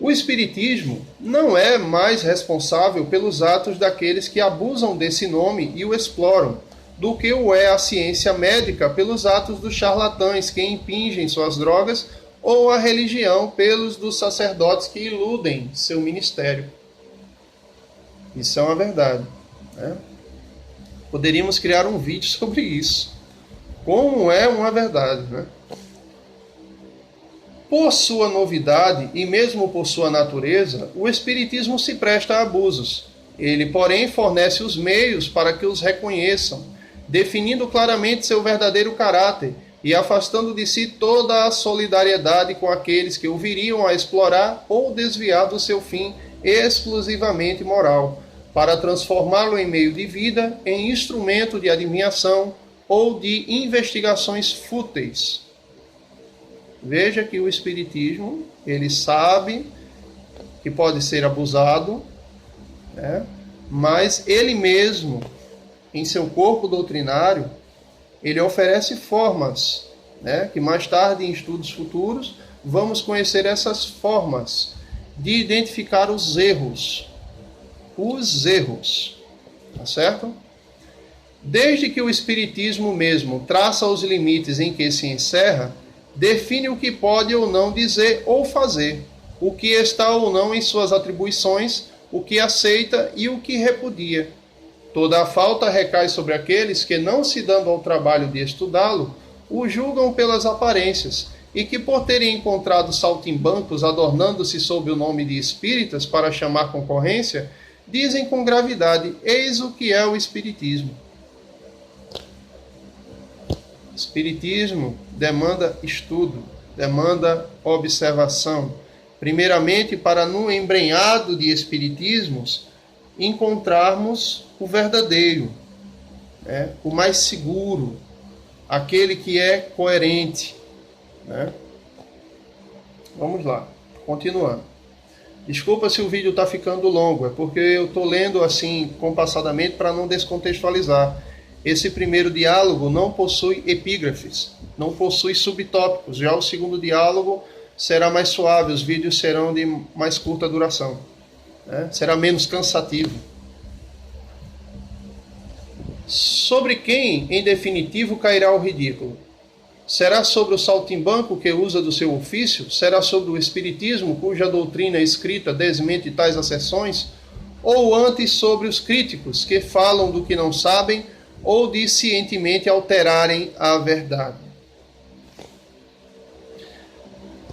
O Espiritismo não é mais responsável pelos atos daqueles que abusam desse nome e o exploram, do que o é a ciência médica pelos atos dos charlatães que impingem suas drogas, ou a religião pelos dos sacerdotes que iludem seu ministério. Isso é uma verdade. Poderíamos criar um vídeo sobre isso. Como é uma verdade, Por sua novidade e mesmo por sua natureza, o Espiritismo se presta a abusos. Ele, porém, fornece os meios para que os reconheçam, definindo claramente seu verdadeiro caráter e afastando de si toda a solidariedade com aqueles que o viriam a explorar ou desviar do seu fim exclusivamente moral, para transformá-lo em meio de vida, em instrumento de adivinhação ou de investigações fúteis. Veja que o Espiritismo, ele sabe que pode ser abusado, mas ele mesmo, em seu corpo doutrinário, ele oferece formas, que mais tarde, em estudos futuros, vamos conhecer essas formas de identificar os erros. Tá certo? Desde que o Espiritismo mesmo traça os limites em que se encerra, define o que pode ou não dizer ou fazer, o que está ou não em suas atribuições, o que aceita e o que repudia. Toda a falta recai sobre aqueles que, não se dando ao trabalho de estudá-lo, o julgam pelas aparências, e que, por terem encontrado saltimbancos adornando-se sob o nome de espíritas para chamar concorrência, dizem com gravidade: eis o que é o Espiritismo. Espiritismo demanda estudo, demanda observação. Primeiramente, para no embrenhado de espiritismos encontrarmos o verdadeiro, o mais seguro, aquele que é coerente. Vamos lá, continuando. Desculpa se o vídeo está ficando longo, é porque eu estou lendo assim compassadamente para não descontextualizar. Esse primeiro diálogo não possui epígrafes, não possui subtópicos. Já o segundo diálogo será mais suave, os vídeos serão de mais curta duração, será menos cansativo. Sobre quem, em definitivo, cairá o ridículo? Será sobre o saltimbanco que usa do seu ofício? Será sobre o Espiritismo, cuja doutrina escrita desmente tais asserções? Ou antes sobre os críticos, que falam do que não sabem, ou de cientemente alterarem a verdade?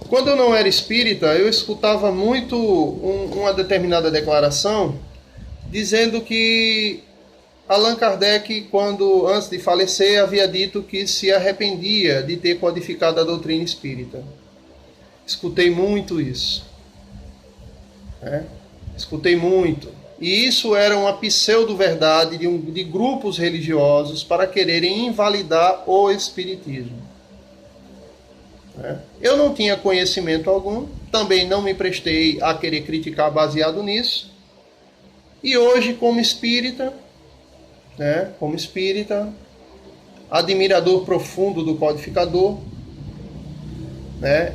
Quando eu não era espírita, eu escutava muito uma determinada declaração dizendo que Allan Kardec, antes de falecer, havia dito que se arrependia de ter codificado a doutrina espírita. Escutei muito isso. Escutei muito. E isso era uma pseudo-verdade de grupos religiosos para quererem invalidar o espiritismo. Eu não tinha conhecimento algum, também não me prestei a querer criticar baseado nisso. E hoje, como espírita, admirador profundo do codificador,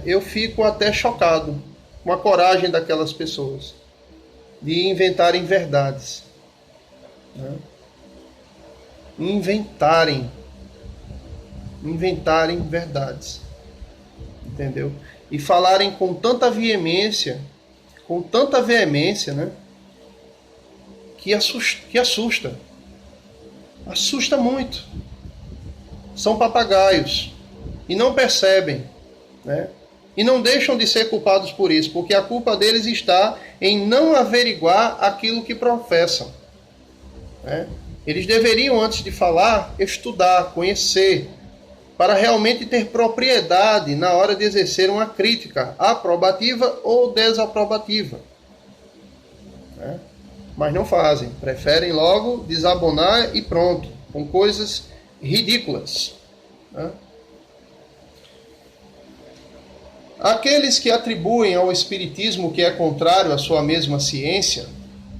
eu fico até chocado com a coragem daquelas pessoas de inventarem verdades. Inventarem verdades. Entendeu? E falarem com tanta veemência, que assusta. Assusta muito. São papagaios e não percebem, e não deixam de ser culpados por isso, porque a culpa deles está em não averiguar aquilo que professam. Eles deveriam, antes de falar, estudar, conhecer, para realmente ter propriedade na hora de exercer uma crítica aprobativa ou desaprobativa. Mas não fazem, preferem logo desabonar e pronto, com coisas ridículas. Aqueles que atribuem ao espiritismo que é contrário à sua mesma ciência,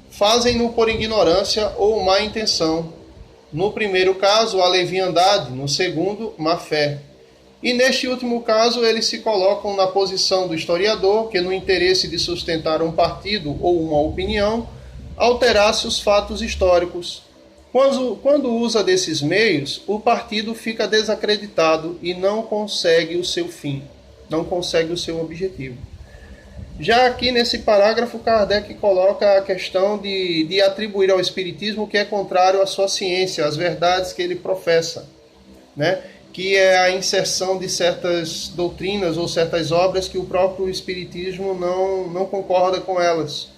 fazem-no por ignorância ou má intenção. No primeiro caso, a leviandade, no segundo, má fé. E neste último caso, eles se colocam na posição do historiador, que no interesse de sustentar um partido ou uma opinião, alterasse os fatos históricos. Quando usa desses meios, o partido fica desacreditado e não consegue o seu fim, não consegue o seu objetivo. Já aqui nesse parágrafo, Kardec coloca a questão de atribuir ao espiritismo que é contrário à sua ciência, às verdades que ele professa, que é a inserção de certas doutrinas ou certas obras que o próprio espiritismo não concorda com elas,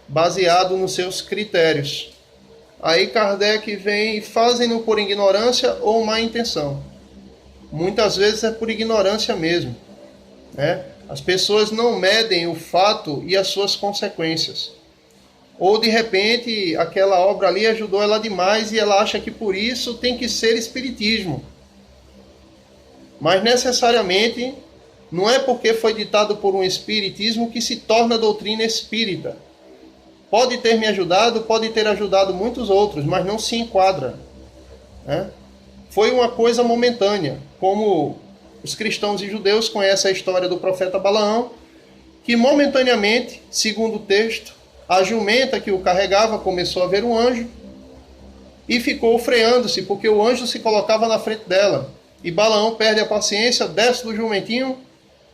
baseado nos seus critérios. Aí Kardec vem e fazem-no por ignorância ou má intenção. Muitas vezes é por ignorância mesmo. As pessoas não medem o fato e as suas consequências. Ou, de repente, aquela obra ali ajudou ela demais e ela acha que por isso tem que ser espiritismo. Mas, necessariamente, não é porque foi ditado por um espiritismo que se torna doutrina espírita. Pode ter me ajudado, pode ter ajudado muitos outros, mas não se enquadra. Foi uma coisa momentânea, como os cristãos e judeus conhecem a história do profeta Balaão, que momentaneamente, segundo o texto, a jumenta que o carregava começou a ver um anjo e ficou freando-se, porque o anjo se colocava na frente dela. E Balaão perde a paciência, desce do jumentinho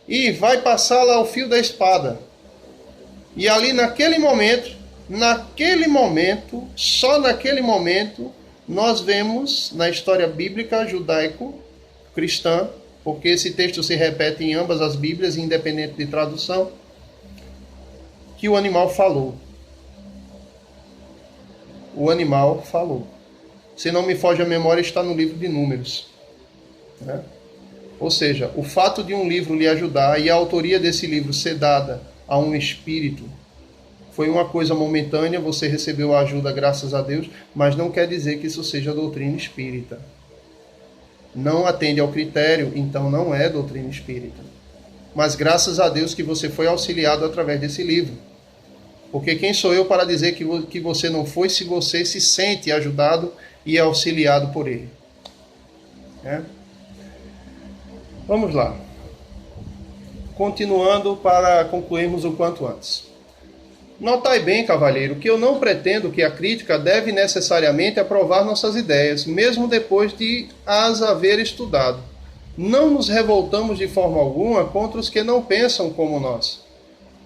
e vai passar lá o fio da espada. E ali naquele momento, só naquele momento, nós vemos na história bíblica judaico-cristã, porque esse texto se repete em ambas as Bíblias, independente de tradução, que o animal falou. O animal falou. Se não me foge a memória, está no livro de Números. Ou seja, o fato de um livro lhe ajudar e a autoria desse livro ser dada a um espírito foi uma coisa momentânea, você recebeu a ajuda, graças a Deus, mas não quer dizer que isso seja doutrina espírita. Não atende ao critério, então não é doutrina espírita. Mas graças a Deus que você foi auxiliado através desse livro. Porque quem sou eu para dizer que você não foi, se você se sente ajudado e auxiliado por ele? Vamos lá. Continuando para concluirmos o quanto antes. Notai bem, cavalheiro, que eu não pretendo que a crítica deve necessariamente aprovar nossas ideias, mesmo depois de as haver estudado. Não nos revoltamos de forma alguma contra os que não pensam como nós.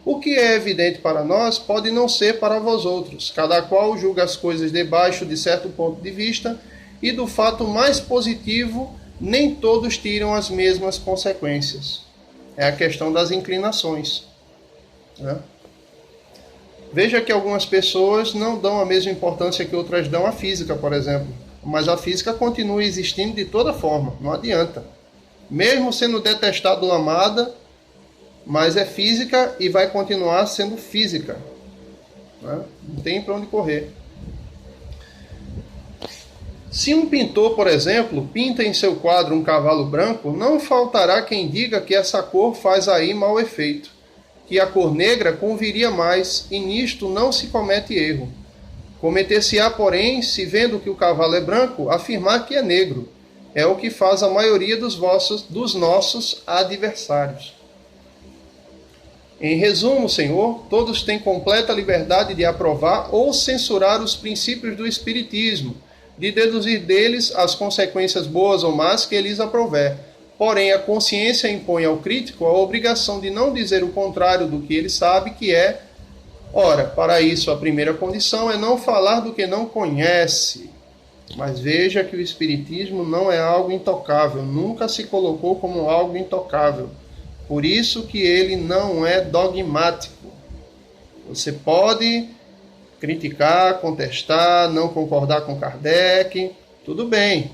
O que é evidente para nós pode não ser para vós outros. Cada qual julga as coisas debaixo de certo ponto de vista, e do fato mais positivo, nem todos tiram as mesmas consequências. é a questão das inclinações, né? Veja que algumas pessoas não dão a mesma importância que outras dão à física, por exemplo. Mas a física continua existindo de toda forma, não adianta. Mesmo sendo detestada ou amada, mas é física e vai continuar sendo física, né? Não tem para onde correr. Se um pintor, por exemplo, pinta em seu quadro um cavalo branco, não faltará quem diga que essa cor faz aí mau efeito, que a cor negra conviria mais, e nisto não se comete erro. Cometer-se-á, porém, se vendo que o cavalo é branco, afirmar que é negro. É o que faz a maioria dos nossos adversários. Em resumo, Senhor, todos têm completa liberdade de aprovar ou censurar os princípios do Espiritismo, de deduzir deles as consequências boas ou más que lhes aprouver. Porém, a consciência impõe ao crítico a obrigação de não dizer o contrário do que ele sabe que é. Ora, para isso, a primeira condição é não falar do que não conhece. Mas veja que o Espiritismo não é algo intocável, nunca se colocou como algo intocável. Por isso que ele não é dogmático. Você pode criticar, contestar, não concordar com Kardec, tudo bem.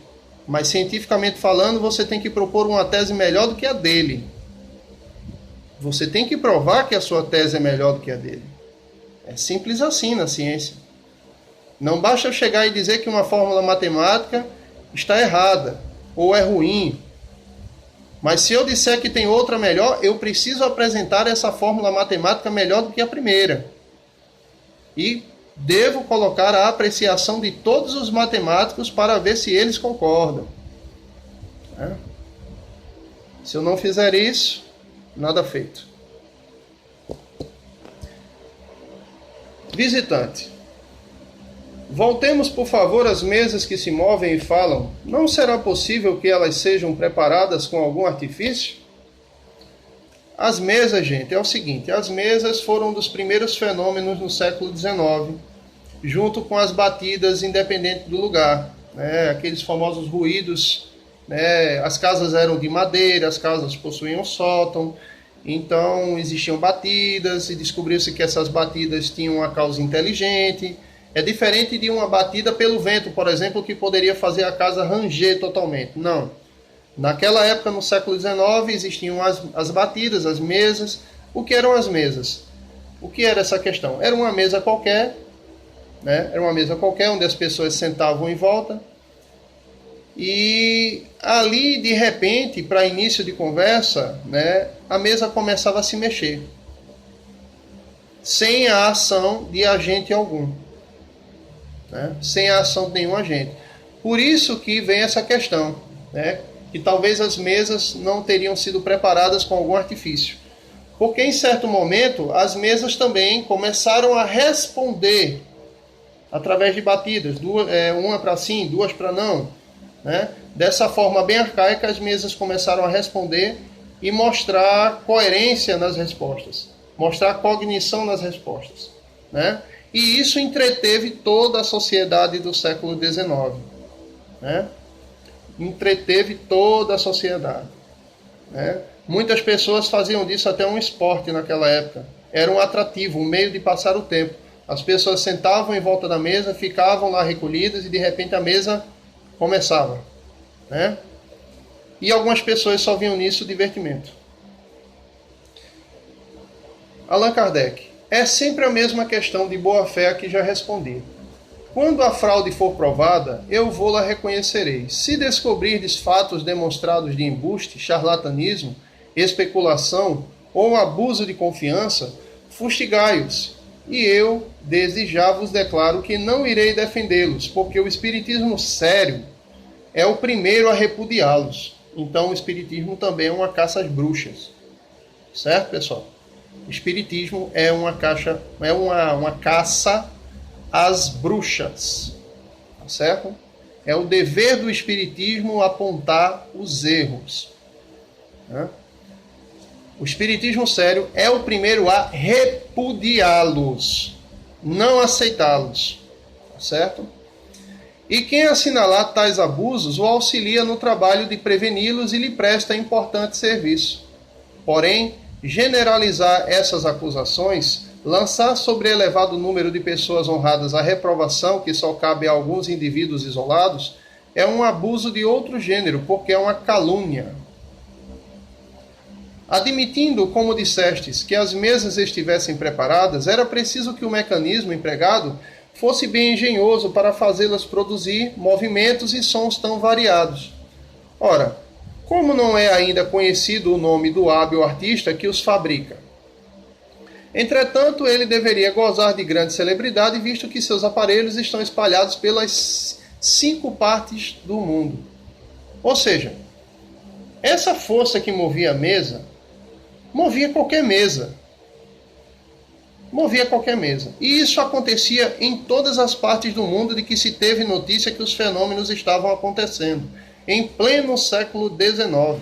Mas cientificamente falando, você tem que propor uma tese melhor do que a dele. Você tem que provar que a sua tese é melhor do que a dele. É simples assim na ciência. Não basta eu chegar e dizer que uma fórmula matemática está errada ou é ruim. Mas se eu disser que tem outra melhor, eu preciso apresentar essa fórmula matemática melhor do que a primeira. E devo colocar a apreciação de todos os matemáticos para ver se eles concordam. Se eu não fizer isso, nada feito. Visitante. Voltemos, por favor, às mesas que se movem e falam. Não será possível que elas sejam preparadas com algum artifício? As mesas, gente, é o seguinte. As mesas foram um dos primeiros fenômenos no século XIX, junto com as batidas, independente do lugar, né? Aqueles famosos ruídos, né? As casas eram de madeira, as casas possuíam sótão, então existiam batidas e descobriu-se que essas batidas tinham uma causa inteligente. É diferente de uma batida pelo vento, por exemplo, que poderia fazer a casa ranger totalmente. Não. Naquela época, no século XIX, existiam as batidas, as mesas. O que eram as mesas? O que era essa questão? Era uma mesa qualquer, né? Era uma mesa qualquer onde as pessoas sentavam em volta. E ali, de repente, para início de conversa, né, a mesa começava a se mexer, sem a ação de agente algum, né? Sem a ação de nenhum agente. Por isso que vem essa questão, né, que talvez as mesas não teriam sido preparadas com algum artifício. Porque em certo momento as mesas também começaram a responder através de batidas, uma para sim, duas para não, né? Dessa forma bem arcaica, as mesas começaram a responder e mostrar coerência nas respostas, mostrar cognição nas respostas, né? E isso entreteve toda a sociedade do século XIX, né? Entreteve toda a sociedade, né? Muitas pessoas faziam disso até um esporte naquela época. Era um atrativo, um meio de passar o tempo. As pessoas sentavam em volta da mesa, ficavam lá recolhidas e de repente a mesa começava, né? E algumas pessoas só viam nisso divertimento. Allan Kardec. É sempre a mesma questão de boa-fé a que já respondi. Quando a fraude for provada, eu vou-la reconhecerei. Se descobrirdes fatos demonstrados de embuste, charlatanismo, especulação ou abuso de confiança, fustigai-os. E eu, desde já, vos declaro que não irei defendê-los, porque o espiritismo sério é o primeiro a repudiá-los. Então o espiritismo também é uma caça às bruxas. Certo, pessoal? O espiritismo é uma caça às bruxas. Tá certo? É o dever do espiritismo apontar os erros. Né? O espiritismo sério é o primeiro a repudiá-los, não aceitá-los. Tá certo? E quem assinalar tais abusos o auxilia no trabalho de preveni-los e lhe presta importante serviço. Porém, generalizar essas acusações, lançar sobre elevado número de pessoas honradas a reprovação que só cabe a alguns indivíduos isolados, é um abuso de outro gênero, porque é uma calúnia. Admitindo, como dissestes, que as mesas estivessem preparadas, era preciso que o mecanismo empregado fosse bem engenhoso para fazê-las produzir movimentos e sons tão variados. Ora, como não é ainda conhecido o nome do hábil artista que os fabrica? Entretanto, ele deveria gozar de grande celebridade, visto que seus aparelhos estão espalhados pelas 5 partes do mundo. Ou seja, essa força que movia a mesa, movia qualquer mesa. Movia qualquer mesa. E isso acontecia em todas as partes do mundo de que se teve notícia que os fenômenos estavam acontecendo, em pleno século XIX.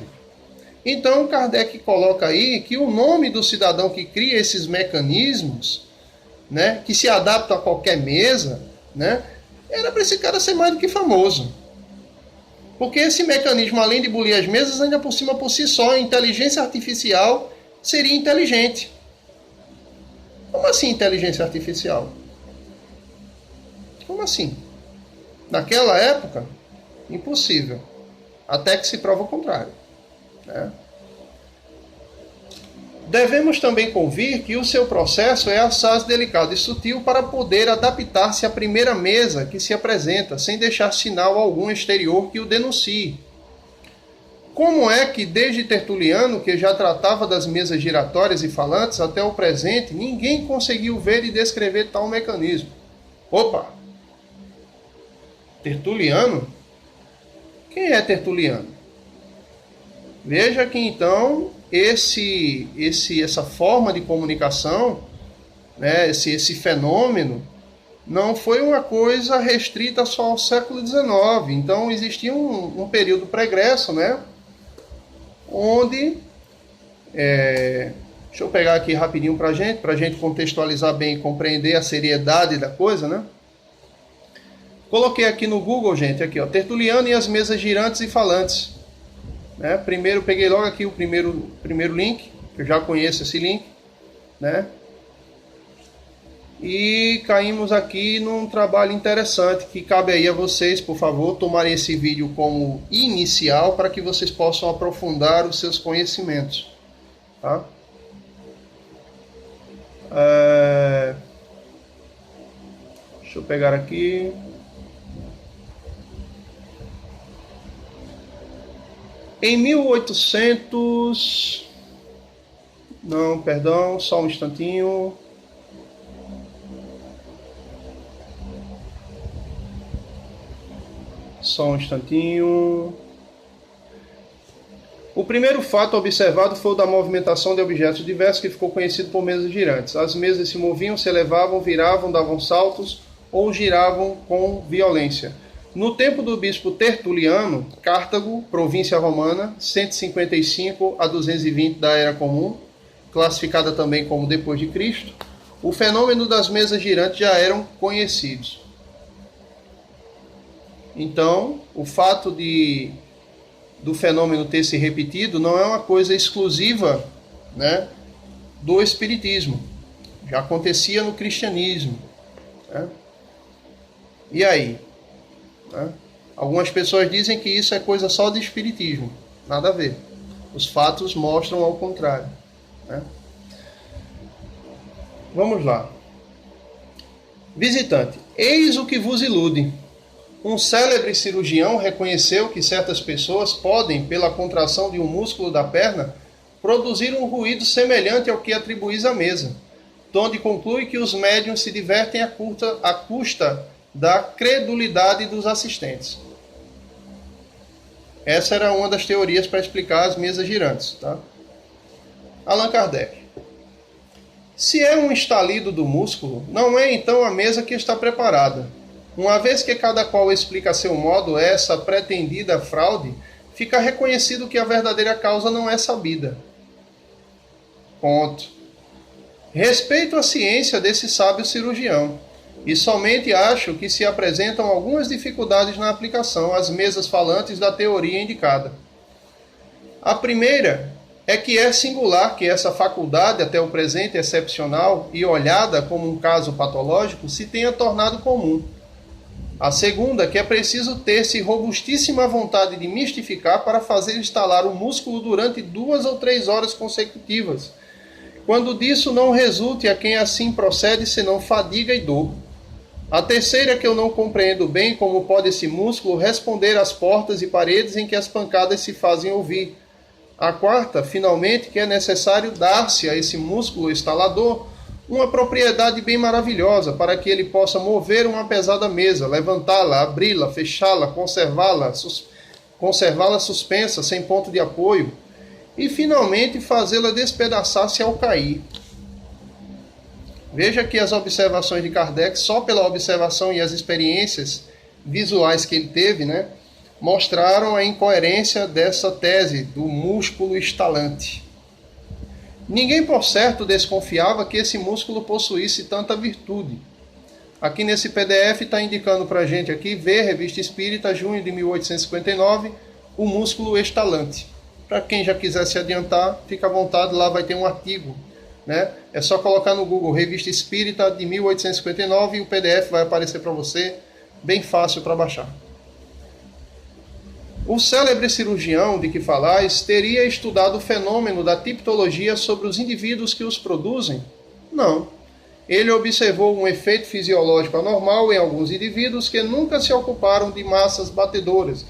Então, Kardec coloca aí que o nome do cidadão que cria esses mecanismos, né, que se adaptam a qualquer mesa, né, era para esse cara ser mais do que famoso. Porque esse mecanismo, além de bulir as mesas, ainda por cima, por si só, a inteligência artificial seria inteligente. Como assim inteligência artificial? Como assim? Naquela época, impossível. Até que se prova o contrário. Né? Devemos também convir que o seu processo é assaz delicado e sutil para poder adaptar-se à primeira mesa que se apresenta, sem deixar sinal algum exterior que o denuncie. Como é que, desde Tertuliano, que já tratava das mesas giratórias e falantes, até o presente, ninguém conseguiu ver e descrever tal mecanismo? Opa! Tertuliano? Quem é Tertuliano? Veja que então essa forma de comunicação, né, esse fenômeno, não foi uma coisa restrita só ao século XIX. Então existia um período pregresso, né, onde, deixa eu pegar aqui rapidinho para a gente contextualizar bem e compreender a seriedade da coisa, né? Coloquei aqui no Google, gente, aqui, ó, Tertuliano e as mesas girantes e falantes. Né? Primeiro, peguei logo aqui o primeiro link, que eu já conheço esse link, né? E caímos aqui num trabalho interessante que cabe aí a vocês, por favor, tomarem esse vídeo como inicial para que vocês possam aprofundar os seus conhecimentos. Tá? Deixa eu pegar aqui. Em 1800... Não, perdão, só um instantinho. Só um instantinho. O primeiro fato observado foi o da movimentação de objetos diversos, que ficou conhecido por mesas girantes. As mesas se moviam, se elevavam, viravam, davam saltos ou giravam com violência. No tempo do bispo Tertuliano, Cartago, província romana, 155 a 220 da Era Comum, classificada também como depois de Cristo, o fenômeno das mesas girantes já eram conhecidos. Então, o fato do fenômeno ter se repetido não é uma coisa exclusiva, né, do espiritismo. Já acontecia no cristianismo. Né? E aí? Né? Algumas pessoas dizem que isso é coisa só de espiritismo. Nada a ver. Os fatos mostram ao contrário. Né? Vamos lá. Visitante, eis o que vos ilude. Um célebre cirurgião reconheceu que certas pessoas podem, pela contração de um músculo da perna, produzir um ruído semelhante ao que atribuís à mesa, donde conclui que os médiuns se divertem à custa da credulidade dos assistentes. Essa era uma das teorias para explicar as mesas girantes. Tá? Allan Kardec. Se é um estalido do músculo, não é então a mesa que está preparada. Uma vez que cada qual explica a seu modo essa pretendida fraude, fica reconhecido que a verdadeira causa não é sabida. Ponto. Respeito a ciência desse sábio cirurgião, e somente acho que se apresentam algumas dificuldades na aplicação às mesas falantes da teoria indicada. A primeira é que é singular que essa faculdade, até o presente excepcional e olhada como um caso patológico, se tenha tornado comum. A segunda, que é preciso ter-se robustíssima vontade de mistificar para fazer estalar o músculo durante 2 ou 3 horas consecutivas, quando disso não resulte a quem assim procede senão fadiga e dor. A terceira, que eu não compreendo bem como pode esse músculo responder às portas e paredes em que as pancadas se fazem ouvir. A quarta, finalmente, que é necessário dar-se a esse músculo estalador uma propriedade bem maravilhosa para que ele possa mover uma pesada mesa, levantá-la, abri-la, fechá-la, conservá-la suspensa, sem ponto de apoio, e finalmente fazê-la despedaçar-se ao cair. Veja que as observações de Kardec, só pela observação e as experiências visuais que ele teve, mostraram a incoerência dessa tese do músculo estalante. Ninguém por certo desconfiava que esse músculo possuísse tanta virtude. Aqui nesse PDF está indicando para a gente aqui, ver Revista Espírita, junho de 1859, o músculo estalante. Para quem já quiser se adiantar, fica à vontade, lá vai ter um artigo. É só colocar no Google Revista Espírita de 1859 e o PDF vai aparecer para você, bem fácil para baixar. O célebre cirurgião de que falais teria estudado o fenômeno da tiptologia sobre os indivíduos que os produzem? Não. Ele observou um efeito fisiológico anormal em alguns indivíduos que nunca se ocuparam de mesas batedoras.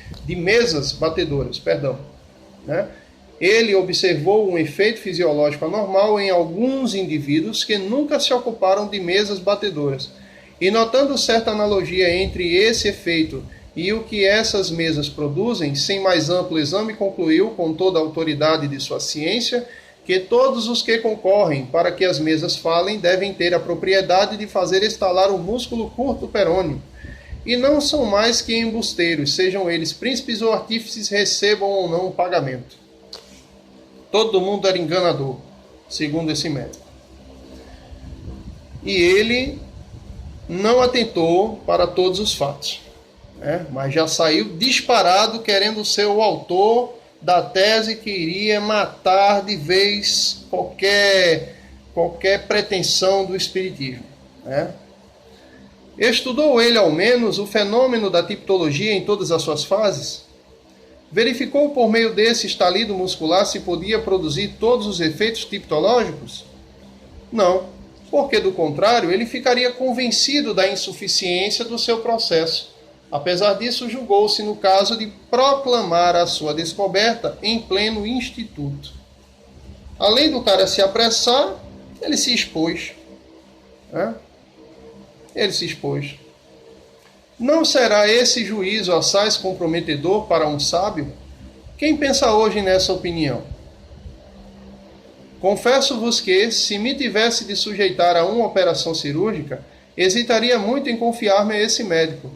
Ele observou um efeito fisiológico anormal em alguns indivíduos que nunca se ocuparam de mesas batedoras. E notando certa analogia entre esse efeito e o que essas mesas produzem, sem mais amplo exame, concluiu, com toda a autoridade de sua ciência, que todos os que concorrem para que as mesas falem devem ter a propriedade de fazer estalar o músculo curto perôneo, e não são mais que embusteiros, sejam eles príncipes ou artífices, recebam ou não o pagamento. Todo mundo era enganador, segundo esse médico. E ele não atentou para todos os fatos, mas já saiu disparado querendo ser o autor da tese que iria matar de vez qualquer pretensão do espiritismo. Estudou ele ao menos o fenômeno da tiptologia em todas as suas fases? Verificou por meio desse estalido muscular se podia produzir todos os efeitos tiptológicos? Não, porque do contrário ele ficaria convencido da insuficiência do seu processo. Apesar disso, julgou-se no caso de proclamar a sua descoberta em pleno instituto. Além do cara se apressar, ele se expôs. Não será esse juízo assaz comprometedor para um sábio? Quem pensa hoje nessa opinião? Confesso-vos que, se me tivesse de sujeitar a uma operação cirúrgica, hesitaria muito em confiar-me a esse médico,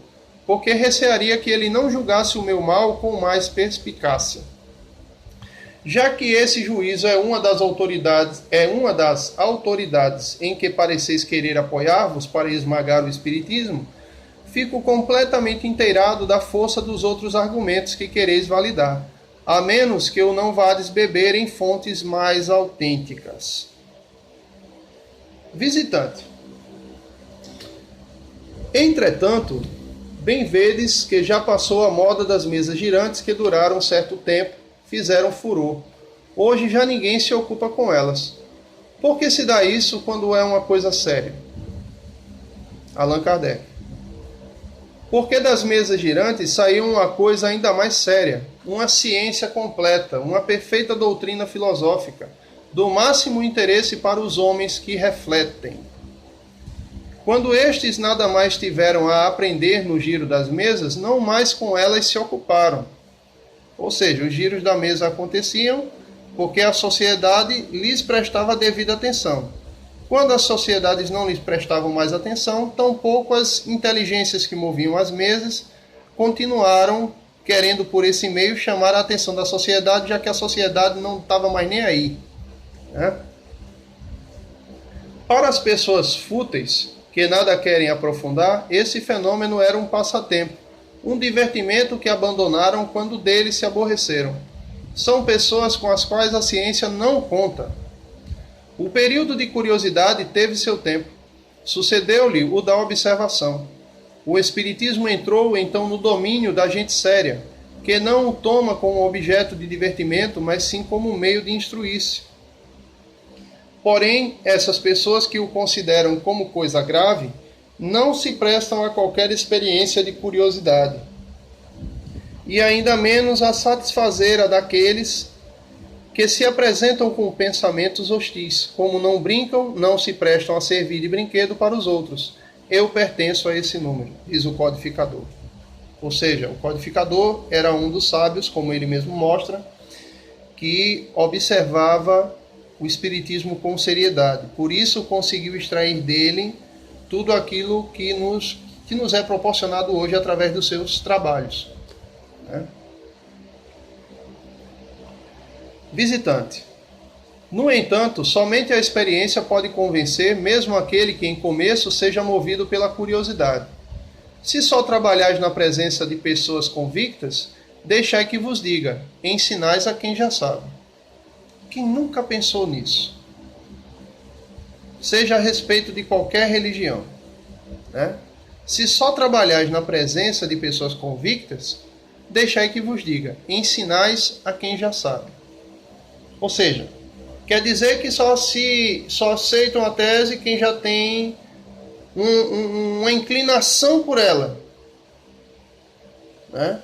porque recearia que ele não julgasse o meu mal com mais perspicácia. Já que esse juízo é uma das autoridades em que pareceis querer apoiar-vos para esmagar o espiritismo, fico completamente inteirado da força dos outros argumentos que quereis validar, a menos que eu não vades beber em fontes mais autênticas. Visitante. Entretanto, bem vedes que já passou a moda das mesas girantes que duraram certo tempo, fizeram furor. Hoje já ninguém se ocupa com elas. Por que se dá isso quando é uma coisa séria? Allan Kardec. Porque das mesas girantes saiu uma coisa ainda mais séria, uma ciência completa, uma perfeita doutrina filosófica, do máximo interesse para os homens que refletem. Quando estes nada mais tiveram a aprender no giro das mesas, não mais com elas se ocuparam. Ou seja, os giros da mesa aconteciam porque a sociedade lhes prestava devida atenção. Quando as sociedades não lhes prestavam mais atenção, tampouco as inteligências que moviam as mesas continuaram querendo por esse meio chamar a atenção da sociedade, já que a sociedade não estava mais nem aí. Para as pessoas fúteis, que nada querem aprofundar, esse fenômeno era um passatempo, um divertimento que abandonaram quando dele se aborreceram. são pessoas com as quais a ciência não conta. O período de curiosidade teve seu tempo. Sucedeu-lhe o da observação. O espiritismo entrou então no domínio da gente séria, que não o toma como objeto de divertimento, mas sim como meio de instruir-se. Porém, essas pessoas que o consideram como coisa grave, não se prestam a qualquer experiência de curiosidade, e ainda menos a satisfazer a daqueles que se apresentam com pensamentos hostis, como não brincam, não se prestam a servir de brinquedo para os outros. Eu pertenço a esse número, diz o codificador. Ou seja, o codificador era um dos sábios, como ele mesmo mostra, que observava o espiritismo com seriedade. Por isso conseguiu extrair dele tudo aquilo que nos é proporcionado hoje através dos seus trabalhos. Né? Visitante. No entanto, somente a experiência pode convencer, mesmo aquele que em começo seja movido pela curiosidade. Se só trabalhais na presença de pessoas convictas, deixai que vos diga, ensinais a quem já sabe. Quem nunca pensou nisso? Seja a respeito de qualquer religião. Né? Se só trabalhais na presença de pessoas convictas, deixai que vos diga, ensinais a quem já sabe. Ou seja, quer dizer que só aceitam a tese quem já tem uma inclinação por ela. Né?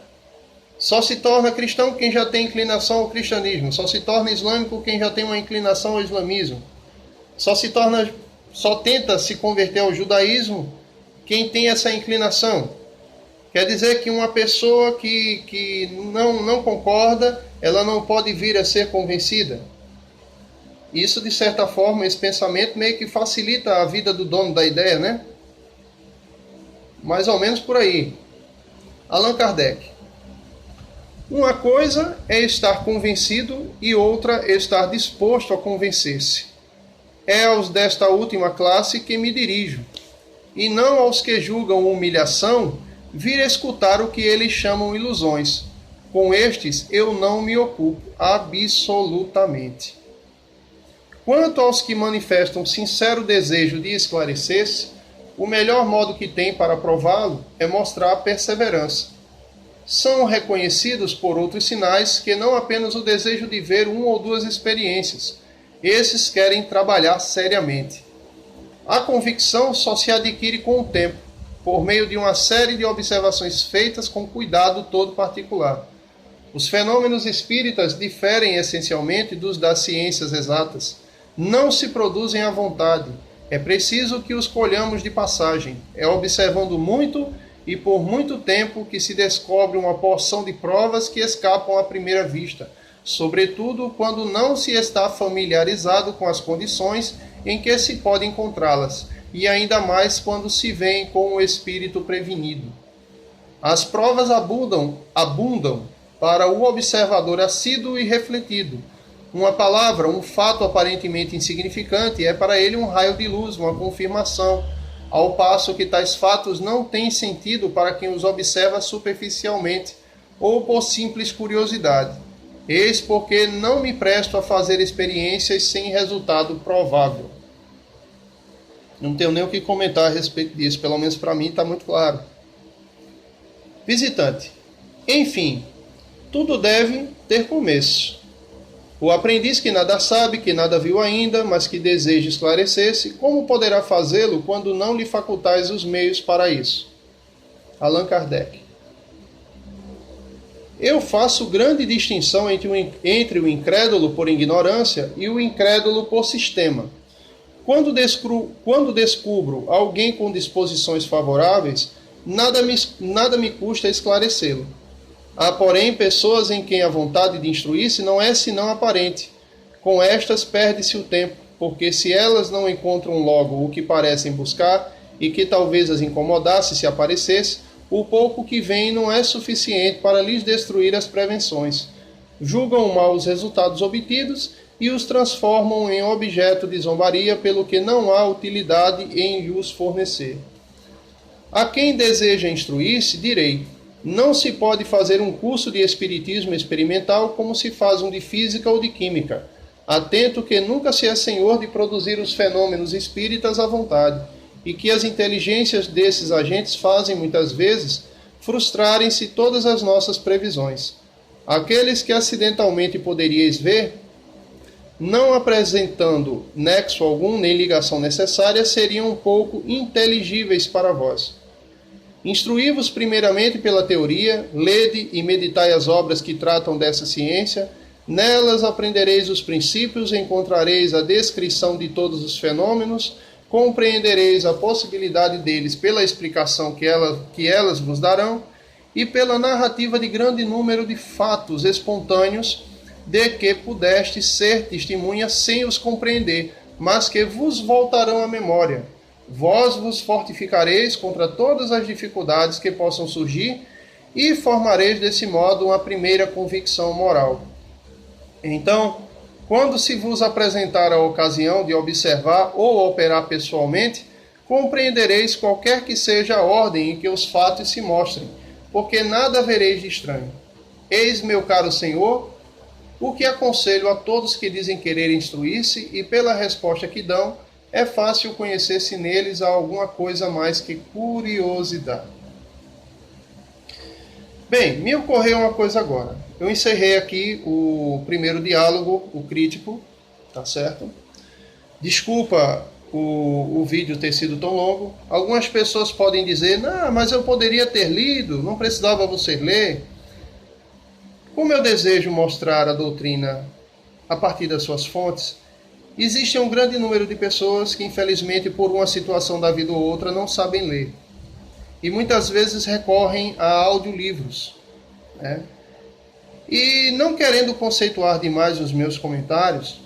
Só se torna cristão quem já tem inclinação ao cristianismo. Só se torna islâmico quem já tem uma inclinação ao islamismo. Só tenta se converter ao judaísmo quem tem essa inclinação. Quer dizer que uma pessoa que não concorda, ela não pode vir a ser convencida. Isso, de certa forma, esse pensamento meio que facilita a vida do dono da ideia, né? Mais ou menos por aí. Allan Kardec. Uma coisa é estar convencido e outra é estar disposto a convencer-se. É aos desta última classe que me dirijo, e não aos que julgam humilhação vir escutar o que eles chamam ilusões. Com estes eu não me ocupo, absolutamente. Quanto aos que manifestam sincero desejo de esclarecer-se, o melhor modo que tem para prová-lo é mostrar perseverança. São reconhecidos por outros sinais que não apenas o desejo de ver uma ou duas experiências. Esses querem trabalhar seriamente. A convicção só se adquire com o tempo, por meio de uma série de observações feitas com cuidado todo particular. Os fenômenos espíritas diferem essencialmente dos das ciências exatas. Não se produzem à vontade. É preciso que os colhamos de passagem. É observando muito e por muito tempo que se descobre uma porção de provas que escapam à primeira vista, sobretudo quando não se está familiarizado com as condições em que se pode encontrá-las, e ainda mais quando se vem com o espírito prevenido. As provas abundam para o observador assíduo e refletido. Uma palavra, um fato aparentemente insignificante, é para ele um raio de luz, uma confirmação, ao passo que tais fatos não têm sentido para quem os observa superficialmente ou por simples curiosidade. Eis porque não me presto a fazer experiências sem resultado provável. Não tenho nem o que comentar a respeito disso, pelo menos para mim está muito claro. Visitante. Enfim, tudo deve ter começo. O aprendiz que nada sabe, que nada viu ainda, mas que deseja esclarecer-se, como poderá fazê-lo quando não lhe facultais os meios para isso? Allan Kardec. Eu faço grande distinção entre o incrédulo por ignorância e o incrédulo por sistema. Quando descubro alguém com disposições favoráveis, nada me custa esclarecê-lo. Há, porém, pessoas em quem a vontade de instruir-se não é senão aparente. Com estas perde-se o tempo, porque se elas não encontram logo o que parecem buscar e que talvez as incomodasse se aparecesse, o pouco que vem não é suficiente para lhes destruir as prevenções. Julgam mal os resultados obtidos e os transformam em objeto de zombaria, pelo que não há utilidade em os fornecer. A quem deseja instruir-se, direi: Não se pode fazer um curso de espiritismo experimental como se faz um de física ou de química. Atento que nunca se é senhor de produzir os fenômenos espíritas à vontade, e que as inteligências desses agentes fazem, muitas vezes, frustrarem-se todas as nossas previsões. Aqueles que acidentalmente poderíeis ver, não apresentando nexo algum nem ligação necessária, seriam um pouco inteligíveis para vós. Instruí-vos primeiramente pela teoria, lede e meditai as obras que tratam dessa ciência, nelas aprendereis os princípios, encontrareis a descrição de todos os fenômenos, compreendereis a possibilidade deles pela explicação que elas vos darão e pela narrativa de grande número de fatos espontâneos de que pudestes ser testemunha sem os compreender, mas que vos voltarão à memória. Vós vos fortificareis contra todas as dificuldades que possam surgir e formareis desse modo uma primeira convicção moral. Então, quando se vos apresentar a ocasião de observar ou operar pessoalmente, compreendereis qualquer que seja a ordem em que os fatos se mostrem, porque nada vereis de estranho. Eis, meu caro Senhor, o que aconselho a todos que dizem querer instruir-se, e pela resposta que dão, é fácil conhecer se neles há alguma coisa mais que curiosidade. Bem, me ocorreu uma coisa agora. Eu encerrei aqui o primeiro diálogo, o crítico, tá certo? Desculpa o vídeo ter sido tão longo. Algumas pessoas podem dizer, não, mas eu poderia ter lido, não precisava você ler. Como eu desejo mostrar a doutrina a partir das suas fontes, existe um grande número de pessoas que, infelizmente, por uma situação da vida ou outra, não sabem ler. E muitas vezes recorrem a audiolivros, né? E não querendo conceituar demais os meus comentários,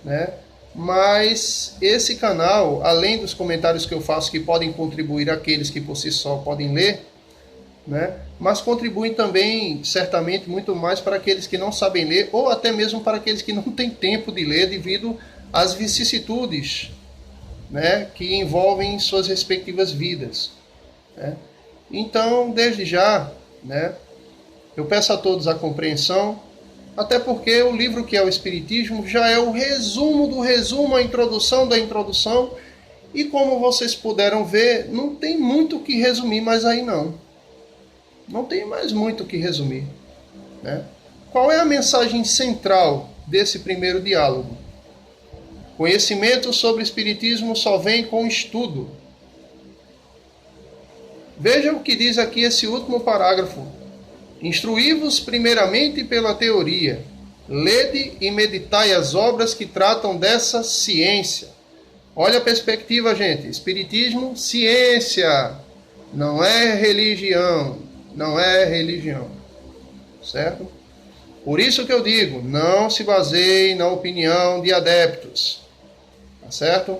né? Mas esse canal, além dos comentários que eu faço que podem contribuir àqueles que por si só podem ler, né? Mas contribuem também, certamente, muito mais para aqueles que não sabem ler, ou até mesmo para aqueles que não têm tempo de ler devido às vicissitudes, né, que envolvem suas respectivas vidas, né? Então, desde já, né, eu peço a todos a compreensão, até porque o livro que é o Espiritismo já é o resumo do resumo, a introdução da introdução, e como vocês puderam ver, não tem muito o que resumir mais aí não. Não tem mais muito o que resumir, né? Qual é a mensagem central desse primeiro diálogo? Conhecimento sobre o Espiritismo só vem com estudo. Veja o que diz aqui esse último parágrafo. Instruí-vos primeiramente pela teoria. Lede e meditai as obras que tratam dessa ciência. Olha a perspectiva, gente. Espiritismo, ciência. Não é religião. Não é religião. Certo? Por isso que eu digo, não se baseie na opinião de adeptos. Tá certo?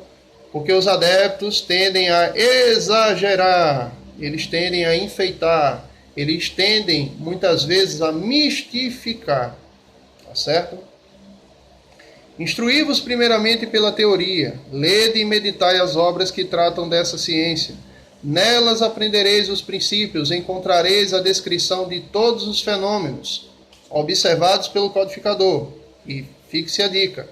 Porque os adeptos tendem a exagerar. Eles tendem a enfeitar. Eles tendem, muitas vezes, a mistificar. Tá certo? Instruí-vos primeiramente pela teoria. Lede e meditai as obras que tratam dessa ciência. Nelas aprendereis os princípios, encontrareis a descrição de todos os fenômenos observados pelo codificador. E fixe a dica.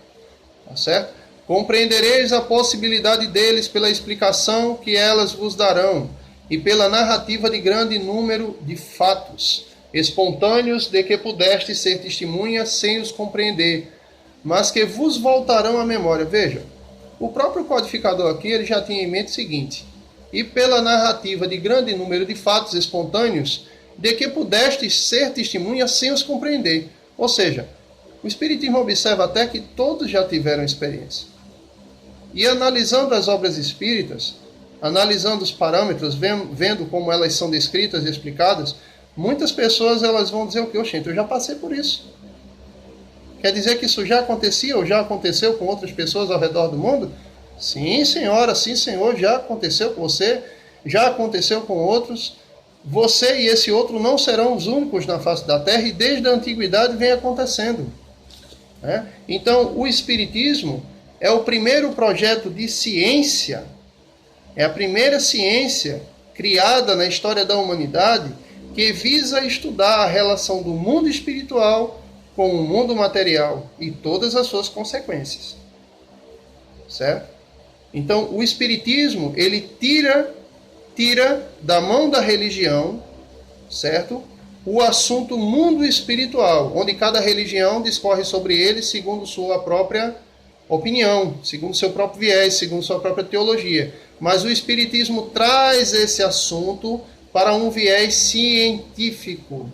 Tá certo? Compreendereis a possibilidade deles pela explicação que elas vos darão e pela narrativa de grande número de fatos espontâneos de que pudeste ser testemunha sem os compreender, mas que vos voltarão à memória. Veja, o próprio codificador aqui ele já tinha em mente o seguinte: e pela narrativa de grande número de fatos espontâneos de que pudeste ser testemunha sem os compreender. Ou seja, o Espiritismo observa até que todos já tiveram experiência. E analisando as obras espíritas, analisando os parâmetros, vendo como elas são descritas e explicadas, muitas pessoas elas vão dizer o que? Oxente, eu já passei por isso. Quer dizer que isso já acontecia ou já aconteceu com outras pessoas ao redor do mundo? Sim, senhora, sim, senhor, já aconteceu com você, já aconteceu com outros. Você e esse outro não serão os únicos na face da Terra e desde a antiguidade vem acontecendo, né? Então, o Espiritismo é o primeiro projeto de ciência, é a primeira ciência criada na história da humanidade que visa estudar a relação do mundo espiritual com o mundo material e todas as suas consequências. Certo? Então, o espiritismo, ele tira da mão da religião, certo? O assunto mundo espiritual, onde cada religião discorre sobre ele segundo sua própria opinião, segundo seu próprio viés, segundo sua própria teologia. Mas o espiritismo traz esse assunto para um viés científico,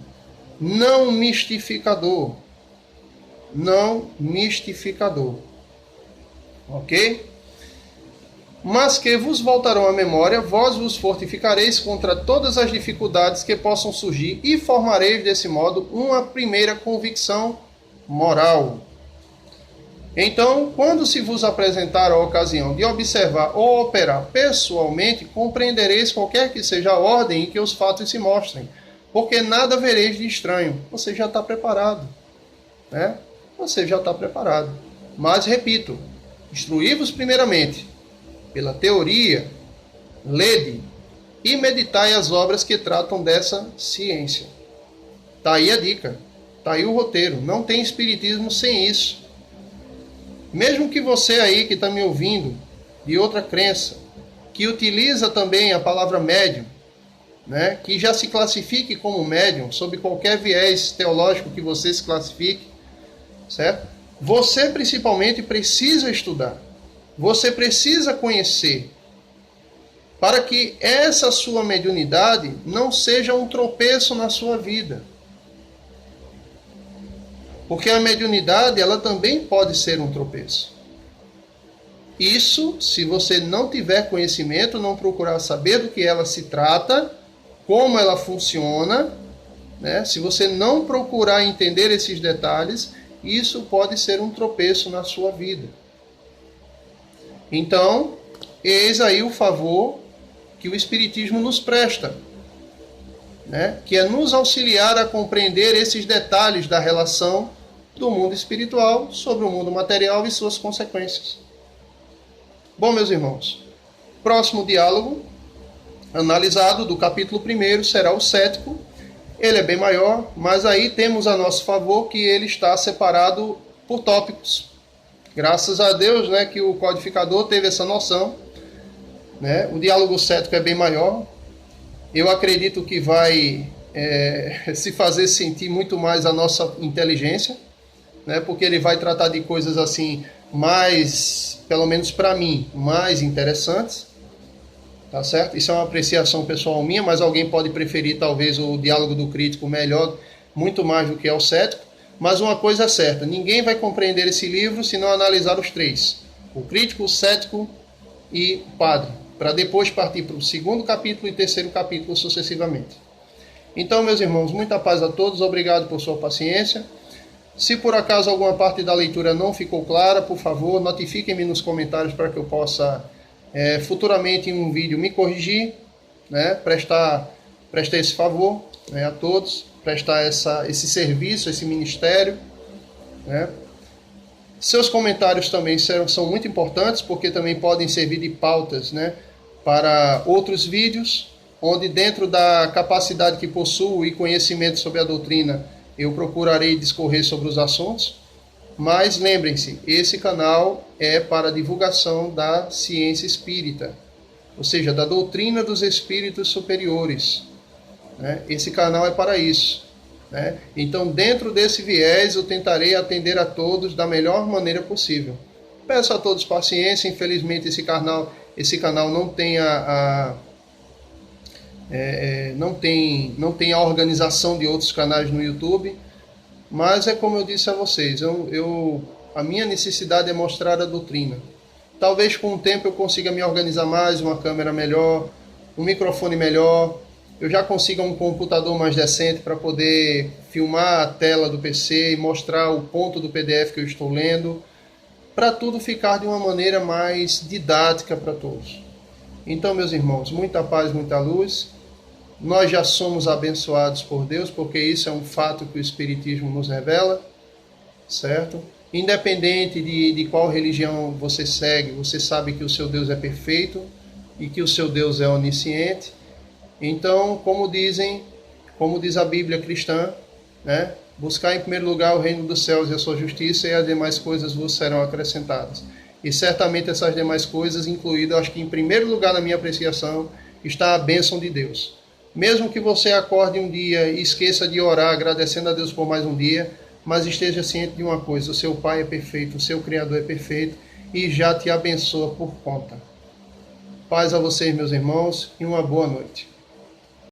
não mistificador. Não mistificador. Ok? Mas que vos voltarão à memória, vós vos fortificareis contra todas as dificuldades que possam surgir e formareis desse modo uma primeira convicção moral. Então, quando se vos apresentar a ocasião de observar ou operar pessoalmente, compreendereis qualquer que seja a ordem em que os fatos se mostrem, porque nada vereis de estranho. Você já está preparado, né? Você já está preparado. Mas, repito, instruí-vos primeiramente pela teoria, lede e meditai as obras que tratam dessa ciência. Está aí a dica, está aí o roteiro. Não tem espiritismo sem isso. Mesmo que você aí que está me ouvindo, de outra crença, que utiliza também a palavra médium, né, que já se classifique como médium, sob qualquer viés teológico que você se classifique, certo? Você principalmente precisa estudar. Você precisa conhecer, para que essa sua mediunidade não seja um tropeço na sua vida. Porque a mediunidade, ela também pode ser um tropeço. Isso, se você não tiver conhecimento, não procurar saber do que ela se trata, como ela funciona, né? Se você não procurar entender esses detalhes, isso pode ser um tropeço na sua vida. Então, eis aí o favor que o Espiritismo nos presta, né? Que é nos auxiliar a compreender esses detalhes da relação do mundo espiritual sobre o mundo material e suas consequências. Bom, meus irmãos, próximo diálogo analisado do capítulo 1 será o cético. Ele é bem maior, mas aí temos a nosso favor que ele está separado por tópicos. Graças a Deus, né, que o codificador teve essa noção, né? O diálogo cético é bem maior. Eu acredito que vai se fazer sentir muito mais a nossa inteligência, né? Porque ele vai tratar de coisas assim mais, pelo menos para mim, mais interessantes. Tá certo? Isso é uma apreciação pessoal minha, mas alguém pode preferir talvez o diálogo do crítico melhor, muito mais do que o cético. Mas uma coisa é certa, ninguém vai compreender esse livro se não analisar os três. O crítico, o cético e o padre. Para depois partir para o segundo capítulo e terceiro capítulo sucessivamente. Então, meus irmãos, muita paz a todos. Obrigado por sua paciência. Se por acaso alguma parte da leitura não ficou clara, por favor, notifiquem-me nos comentários para que eu possa futuramente em um vídeo me corrigir, né? Prestar esse favor, né, a todos, prestar esse serviço, esse ministério, né? Seus comentários também são muito importantes, porque também podem servir de pautas, né, para outros vídeos, onde dentro da capacidade que possuo e conhecimento sobre a doutrina, eu procurarei discorrer sobre os assuntos. Mas lembrem-se, esse canal é para a divulgação da ciência espírita, ou seja, da doutrina dos espíritos superiores, né? Esse canal é para isso, né? Então, dentro desse viés, eu tentarei atender a todos da melhor maneira possível. Peço a todos paciência. Infelizmente, esse canal não tem não tem a organização de outros canais no YouTube. Mas é como eu disse a vocês, a minha necessidade é mostrar a doutrina. Talvez com o tempo eu consiga me organizar mais, uma câmera melhor, um microfone melhor, eu já consiga um computador mais decente para poder filmar a tela do PC e mostrar o ponto do PDF que eu estou lendo, para tudo ficar de uma maneira mais didática para todos. Então, meus irmãos, muita paz, muita luz. Nós já somos abençoados por Deus, porque isso é um fato que o Espiritismo nos revela, certo? Independente de qual religião você segue, você sabe que o seu Deus é perfeito e que o seu Deus é onisciente. Então, como dizem como diz a Bíblia cristã, né? Buscar em primeiro lugar o reino dos céus e a sua justiça, e as demais coisas vos serão acrescentadas. E certamente essas demais coisas, incluído, acho que em primeiro lugar na minha apreciação, está a bênção de Deus. Mesmo que você acorde um dia e esqueça de orar, agradecendo a Deus por mais um dia, mas esteja ciente de uma coisa: o seu Pai é perfeito, o seu Criador é perfeito e já te abençoa por conta. Paz a vocês, meus irmãos, e uma boa noite.